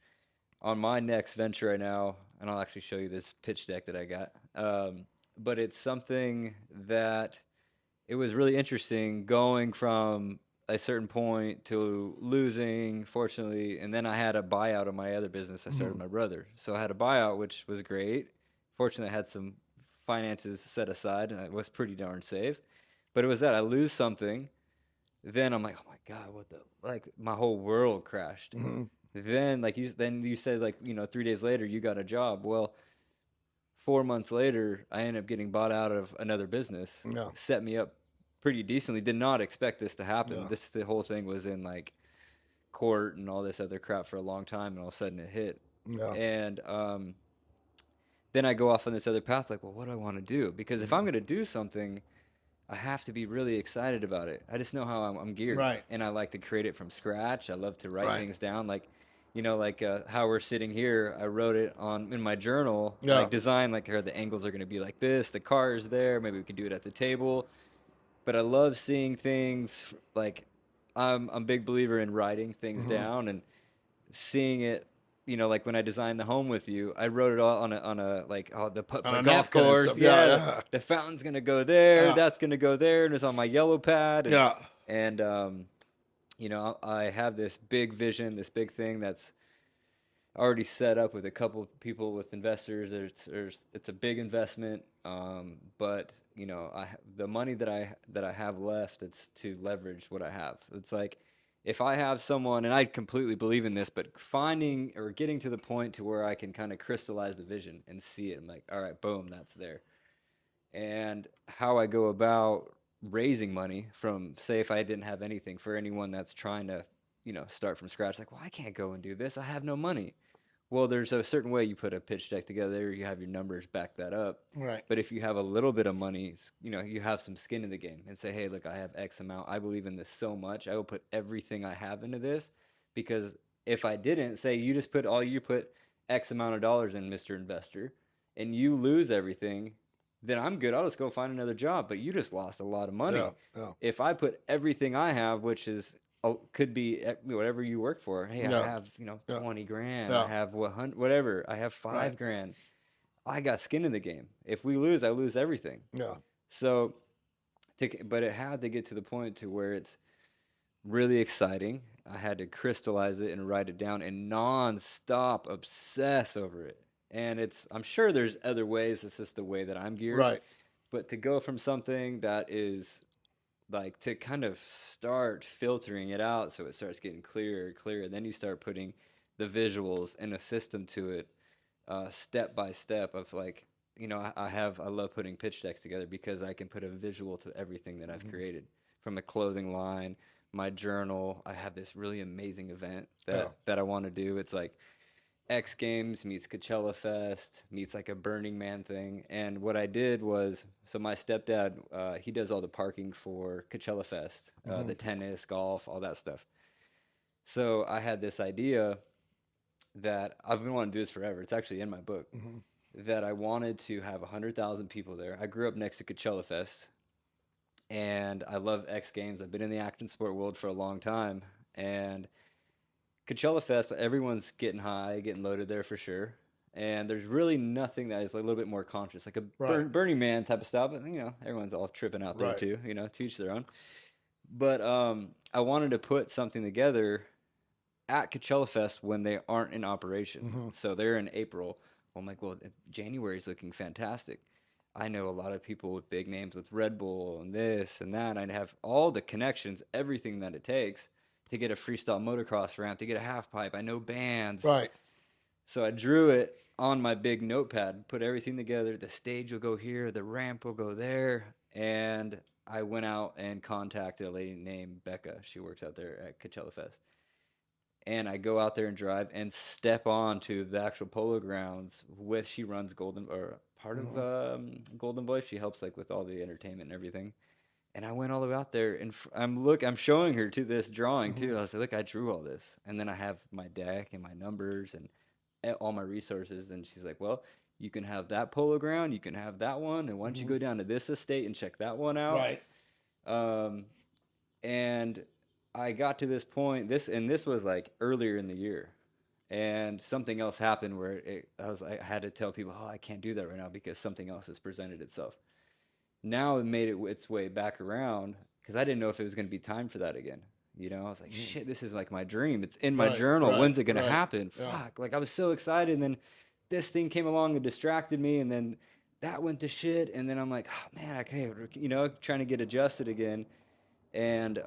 on my next venture right now, and I'll actually show you this pitch deck that I got. But it's something that it was really interesting going from a certain point to losing, fortunately, and then I had a buyout of my other business I started with my brother. So I had a buyout, which was great. Fortunately, I had some finances set aside, and I was pretty darn safe. But it was that I lose something, then I'm like, oh my God, my whole world crashed. Then you said 3 days later you got a job. Well, 4 months later I ended up getting bought out of another business. Yeah. Set me up pretty decently. Did not expect this to happen. Yeah. The whole thing was in like court and all this other crap for a long time, and all of a sudden it hit. Yeah. And then I go off on this other path, like, well, what do I want to do? Because if I'm going to do something, I have to be really excited about it. I just know how I'm geared, Right. and I like to create it from scratch. I love to write Right. things down, like, like how we're sitting here. I wrote it on in my journal, Yeah. like design, like here the angles are going to be like this. The car is there. Maybe we could do it at the table. But I love seeing things like I'm a big believer in writing things down and seeing it. Like when I designed the home with you, I wrote it all on a like the On a golf napkin and course. stuff. Yeah. Yeah, Yeah. the fountain's gonna go there. Yeah. That's gonna go there, and it's on my yellow pad. And Yeah. and I have this big vision, this big thing that's already set up with a couple of people with investors. It's a big investment, but the money that I have left, it's to leverage what I have. It's like if I have someone, and I completely believe in this, but finding or getting to the point to where I can kind of crystallize the vision and see it. I'm like, all right, boom, that's there. And how I go about raising money from, say, if I didn't have anything, for anyone that's trying to start from scratch, like, well, I can't go and do this, I have no money. Well, there's a certain way you put a pitch deck together, you have your numbers back that up. Right. But if you have a little bit of money, you have some skin in the game and say, hey, look, I have X amount, I believe in this so much, I will put everything I have into this. Because if I didn't, say you put X amount of dollars in, Mr. Investor, and you lose everything, then I'm good. I'll just go find another job. But you just lost a lot of money. Yeah. Yeah. If I put everything I have, which is could be whatever you work for. Hey, Yeah. I have Yeah. 20 grand. Yeah. I have whatever. I have 5 grand. I got skin in the game. If we lose, I lose everything. Yeah. So, but it had to get to the point to where it's really exciting. I had to crystallize it and write it down and nonstop obsess over it. And I'm sure there's other ways. It's just the way that I'm geared. Right. But to go from something that is like to kind of start filtering it out so it starts getting clearer and clearer. Then you start putting the visuals and a system to it, step by step of like, I love putting pitch decks together because I can put a visual to everything that I've created, from a clothing line, my journal. I have this really amazing event that I want to do. It's like X Games meets Coachella Fest meets like a Burning Man thing. And what I did was, so my stepdad, he does all the parking for Coachella Fest, the tennis, golf, all that stuff. So I had this idea that I've been wanting to do this forever. It's actually in my book, that I wanted to have 100,000 people there. I grew up next to Coachella Fest, and I love X Games. I've been in the action sport world for a long time, and Coachella Fest, everyone's getting high, getting loaded there for sure. And there's really nothing that is a little bit more conscious, like a Burning Man type of style. But, everyone's all tripping out there too, to each their own. But I wanted to put something together at Coachella Fest when they aren't in operation. So they're in April. Well, I'm like, well, January's looking fantastic. I know a lot of people with big names with Red Bull and this and that. I'd have all the connections, everything that it takes to get a freestyle motocross ramp, to get a half pipe. I know bands. Right. So I drew it on my big notepad, put everything together. The stage will go here, the ramp will go there. And I went out and contacted a lady named Becca. She works out there at Coachella Fest. And I go out there and drive and step onto the actual polo grounds she runs part of Golden Voice. She helps like with all the entertainment and everything. And I went all the way out there, and I'm showing her to this drawing too. I was like, look, I drew all this, and then I have my deck and my numbers and all my resources. And she's like, well, you can have that polo ground, you can have that one, and why don't you go down to this estate and check that one out? Right. And I got to this point. This was like earlier in the year, and something else happened where I had to tell people, oh, I can't do that right now because something else has presented itself. Now it made its way back around because I didn't know if it was going to be time for that again. I was like, shit, this is like my dream. It's in my journal. When's it going to happen? Yeah. Fuck. Like I was so excited. And then this thing came along and distracted me. And then that went to shit. And then I'm like, oh man, okay, trying to get adjusted again. And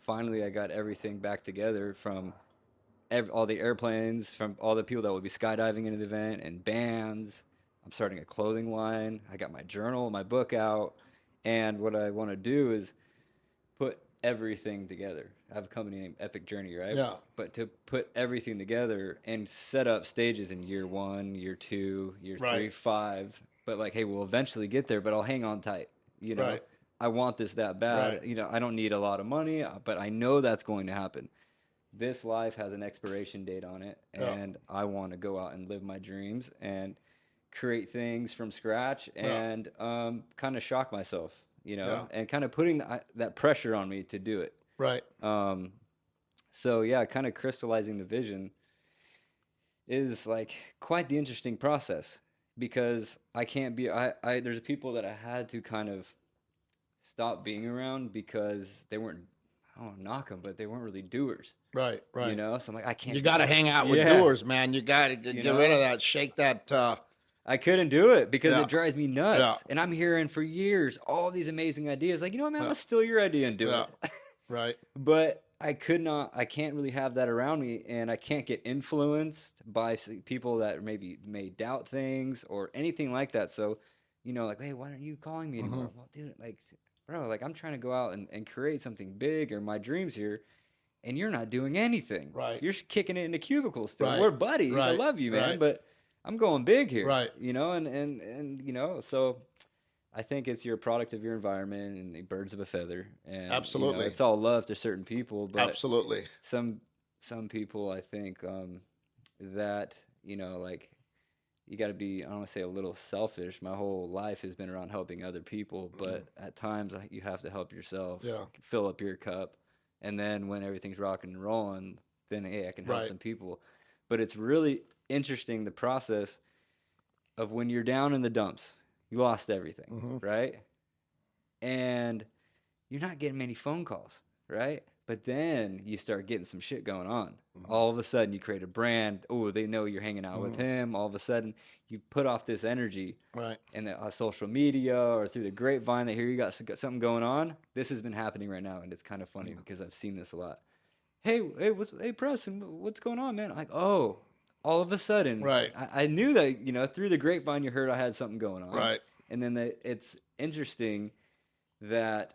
finally I got everything back together from all the airplanes, from all the people that would be skydiving into the event and bands. I'm starting a clothing line. I got my journal, my book out. And what I want to do is put everything together. I have a company named Epic Journey, right? Yeah. But to put everything together and set up stages in year 1, year 2, year 3, 5. But like, hey, we'll eventually get there, but I'll hang on tight. Right. I want this that bad. Right. You know, I don't need a lot of money, but I know that's going to happen. This life has an expiration date on it, Yeah. and I want to go out and live my dreams and create things from scratch Yeah. and kind of shock myself, you know, Yeah. and kind of putting that pressure on me to do it. Right. So yeah, kind of crystallizing the vision is like quite the interesting process because I can't be there's people that I had to kind of stop being around because they weren't, I don't knock them, but they weren't really doers, Right. Right. you know? So I'm like, I can't You got to do it. hang out with Yeah. doers, man. You got to get You rid of know? that. Shake that. I couldn't do it because Yeah. it drives me nuts. Yeah. And I'm hearing for years all these amazing ideas. Like, you know what, man, Yeah. let's steal your idea and do Yeah. it. Right. But I can't really have that around me. And I can't get influenced by people that maybe may doubt things or anything like that. So, you know, like, hey, why aren't you calling me anymore? Well, dude, like, bro, like I'm trying to go out and create something big or my dreams here. And you're not doing anything. Right. You're kicking it into cubicles still. Right. We're buddies. I Right. love you, man. Right. But I'm going big here. Right. You know, and you know, so I think it's your product of your environment and the birds of a feather. And you know, Absolutely. it's all love to certain people, but Absolutely. some people I think that, you know, like you got to be, I don't want to say a little selfish. My whole life has been around helping other people, but at times you have to help yourself. Yeah. Fill up your cup. And then when everything's rocking and rolling, then hey, I can help Right. some people. But it's really interesting the process of when you're down in the dumps, you lost everything, right? And you're not getting many phone calls, right? But then you start getting some shit going on. All of a sudden, you create a brand. Oh, they know you're hanging out with him. All of a sudden, you put off this energy. Right. And social media or through the grapevine, they hear you got something going on. This has been happening right now, and it's kind of funny because I've seen this a lot. Hey, Preston, what's going on, man? I'm like, oh, all of a sudden, Right. I knew that, you know, through the grapevine, you heard I had something going on. Right. And then it's interesting that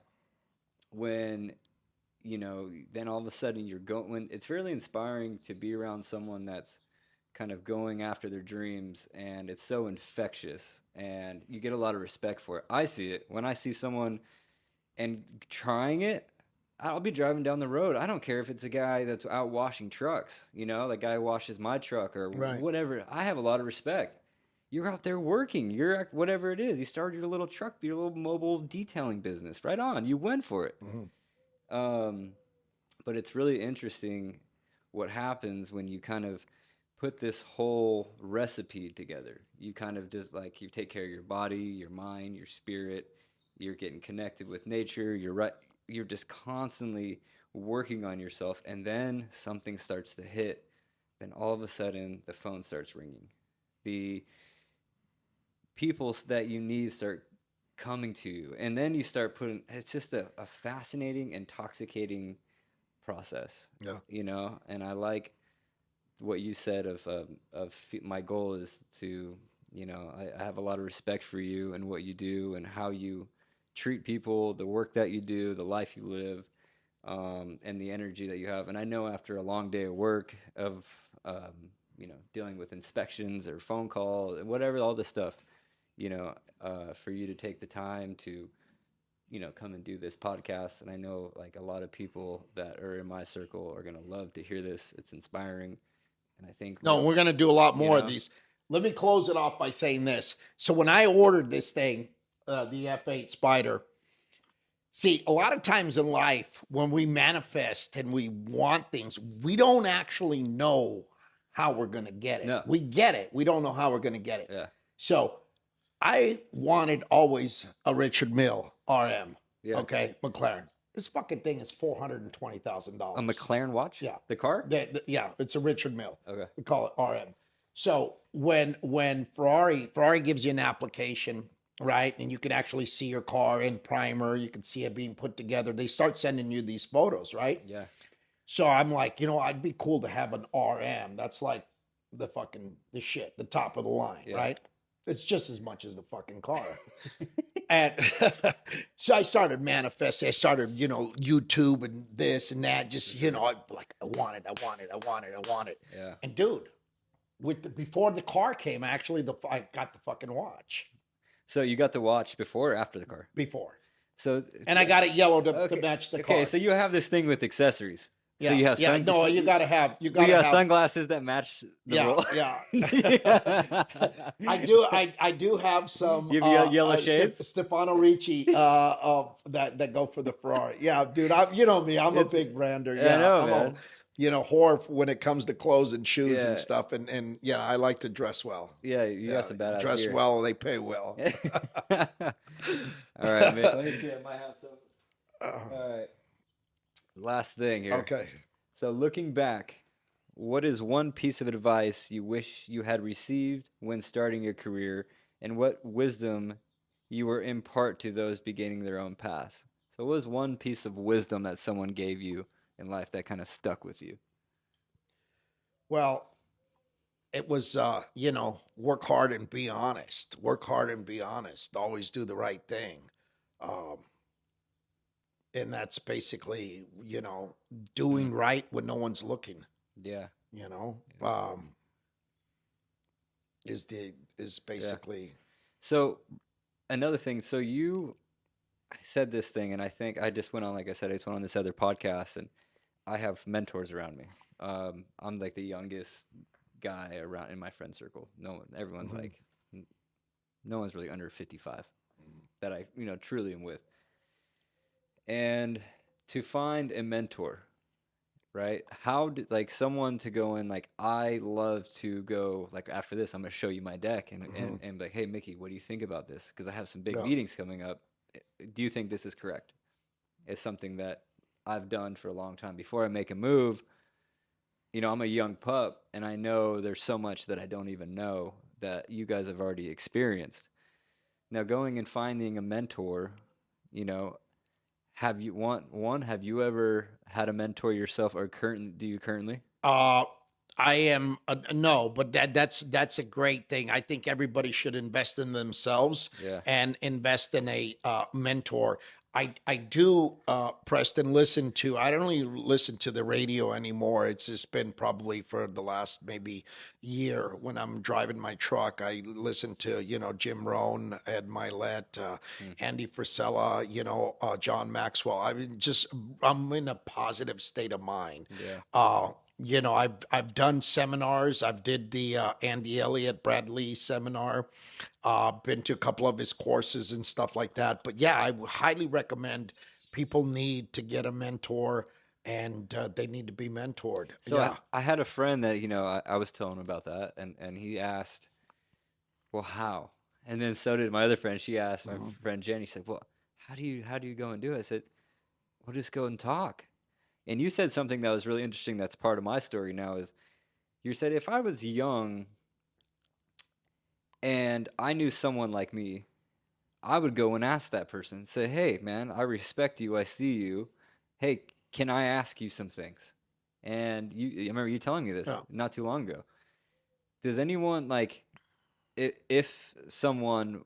when, you know, then all of a sudden when it's really inspiring to be around someone that's kind of going after their dreams, and it's so infectious and you get a lot of respect for it. I see it when I see someone and trying it. I'll be driving down the road. I don't care if it's a guy that's out washing trucks, you know, the guy washes my truck or Right. whatever. I have a lot of respect. You're out there working. You're whatever it is. You started your little truck, your little mobile detailing business. Right on. You went for it. But it's really interesting what happens when you kind of put this whole recipe together. You kind of just like you take care of your body, your mind, your spirit. You're getting connected with nature. You're just constantly working on yourself, and then something starts to hit. Then all of a sudden, the phone starts ringing. The people that you need start coming to you, and then you start putting. It's just a fascinating, intoxicating process. Yeah. You know, and I like what you said of my goal is to, you know, I have a lot of respect for you and what you do and how you treat people, the work that you do, the life you live, and the energy that you have. And I know after a long day of work of, you know, dealing with inspections or phone call, whatever, all this stuff, you know, for you to take the time to, you know, come and do this podcast. And I know like a lot of people that are in my circle are going to love to hear this. It's inspiring. And I think We're going to do a lot more of know? these. Let me close it off by saying this. So when I ordered this thing, the F8 Spider, see, a lot of times in life, when we manifest and we want things, we don't actually know how we're going to get it. No. We get it. We don't know how we're going to get it. Yeah. So I wanted always a Richard Mille RM. Yeah. Okay. McLaren. This fucking thing is $420,000. A McLaren watch? Yeah. The car? Yeah, it's a Richard Mille. Okay. We call it RM. So when Ferrari gives you an application, right, and you can actually see your car in primer, you can see it being put together. They start sending you these photos, right? Yeah. So I'm like, you know, I'd be cool to have an RM. That's like the shit, the top of the line, Yeah. right? It's just as much as the fucking car. And so I started manifesting. I started, you know, YouTube and this and that. Just, you know, I want it. Yeah. And dude, before the car came, actually, I got the fucking watch So you got the watch before or after the car? before. So And I got it yellow to okay, match the okay. car. So you have this thing with accessories. So Yeah, you have yeah. No, you gotta have. You you gotta got have. sunglasses that match the Yeah, role. yeah. Yeah. I do. I do have some You have yellow shades. Stefano Ricci that go for the Ferrari. Yeah, dude. You know me. I'm a It's, big brander. I Yeah, know, I'm a man. whore when it comes to clothes and shoes and Yeah, stuff. And yeah, I like to dress well. yeah. You got Yeah, some badass dress gear. well, they pay well. All right, Mick. Let me see. I might have some. All right. Last thing here. Okay. So looking back, what is one piece of advice you wish you had received when starting your career, and what wisdom you were impart to those beginning their own paths? So what was one piece of wisdom that someone gave you in life that kind of stuck with you? Well, it was work hard and be honest. Work hard and be honest. Always do the right thing. Um, and that's basically doing Mm, right when no one's looking. yeah, You know, is yeah. basically. So another thing, so you I said this thing, and I think I just went on, like I said, I just went on this other podcast, and I have mentors around me. I'm like the youngest guy around in my friend circle. Everyone's Mhm. like, no one's really under 55 that I, truly am with. And to find a mentor, right? How did like someone to go in like I love to go like after this I'm gonna show you my deck and Mhm. be like, hey Mickey, what do you think about this? Because I have some big Yeah. meetings coming up. Do you think this is correct? It's something that I've done for a long time. Before I make a move, I'm a young pup and I know there's so much that I don't even know that you guys have already experienced. Now going and finding a mentor, you know, have you have you ever had a mentor yourself or do you currently? Uh, I am no, but that's a great thing. I think everybody should invest in themselves Yeah. and invest in a mentor. I do, Preston, listen to. I don't really listen to the radio anymore. It's just been probably for the last maybe year when I'm driving my truck. I listen to Jim Rohn, Ed Milet, Mm, Andy Frisella, John Maxwell. I'm in a positive state of mind. yeah. I've done seminars. I've did the Andy Elliott, Brad Lee seminar. Been to a couple of his courses and stuff like that. But yeah, I would highly recommend people need to get a mentor, and they need to be mentored. So Yeah. I had a friend that, I was telling him about that and he asked, well, how? And then so did my other friend. She asked my Mhm. friend Jenny, she said, well, how do you go and do it? I said, well, just go and talk. And you said something that was really interesting. That's part of my story now is you said, if I was young and I knew someone like me, I would go and ask that person, say, hey, man, I respect you. I see you. Hey, can I ask you some things? And I remember you telling me this Yeah. not too long ago. Does anyone like, if someone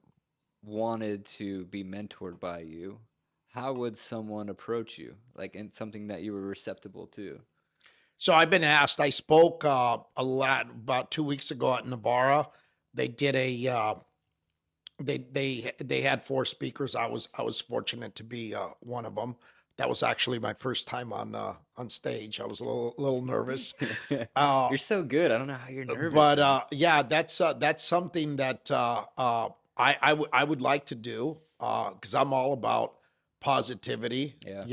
wanted to be mentored by you, how would someone approach you? Like, in something that you were receptible to? So I've been asked. I spoke a lot about 2 weeks ago at Navarra. They did a they had four speakers. I was fortunate to be one of them. That was actually my first time on stage. I was a little nervous. Uh, You're so good. I don't know how you're nervous, but man. yeah, that's something that I would like to do because I'm all about positivity, Yeah,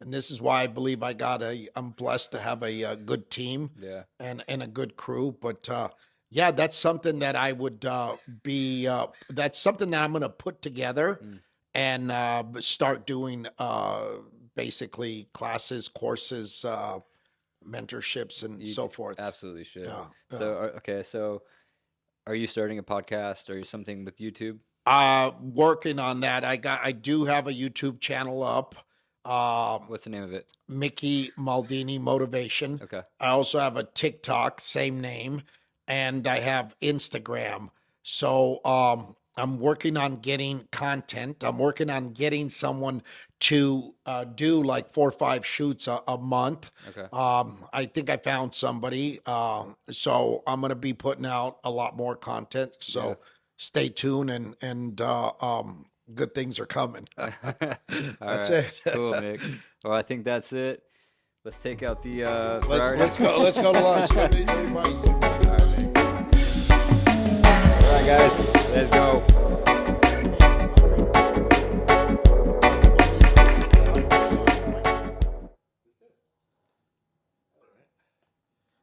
and this is why I believe I'm blessed to have a good team yeah. and a good crew. But yeah, that's something that I would be. That's something that I'm going to put together Mm. and start doing basically classes, courses, mentorships, and You so forth. absolutely should. Yeah, yeah. So, okay, so are you starting a podcast or something with YouTube? Working on that. I do have a YouTube channel up. Um, What's the name of it? Micky Maldini Motivation. Okay. I also have a TikTok, same name, and I have Instagram. So I'm working on getting content. I'm working on getting someone to do like 4 or 5 shoots a month. Okay. I think I found somebody. So I'm going to be putting out a lot more content. Yeah. So stay tuned and good things are coming. All That's right. it. Cool, Mick. Well, I think that's it. Let's take out the Let's go to lunch. Let me All right, Mick. All right, guys. Let's go.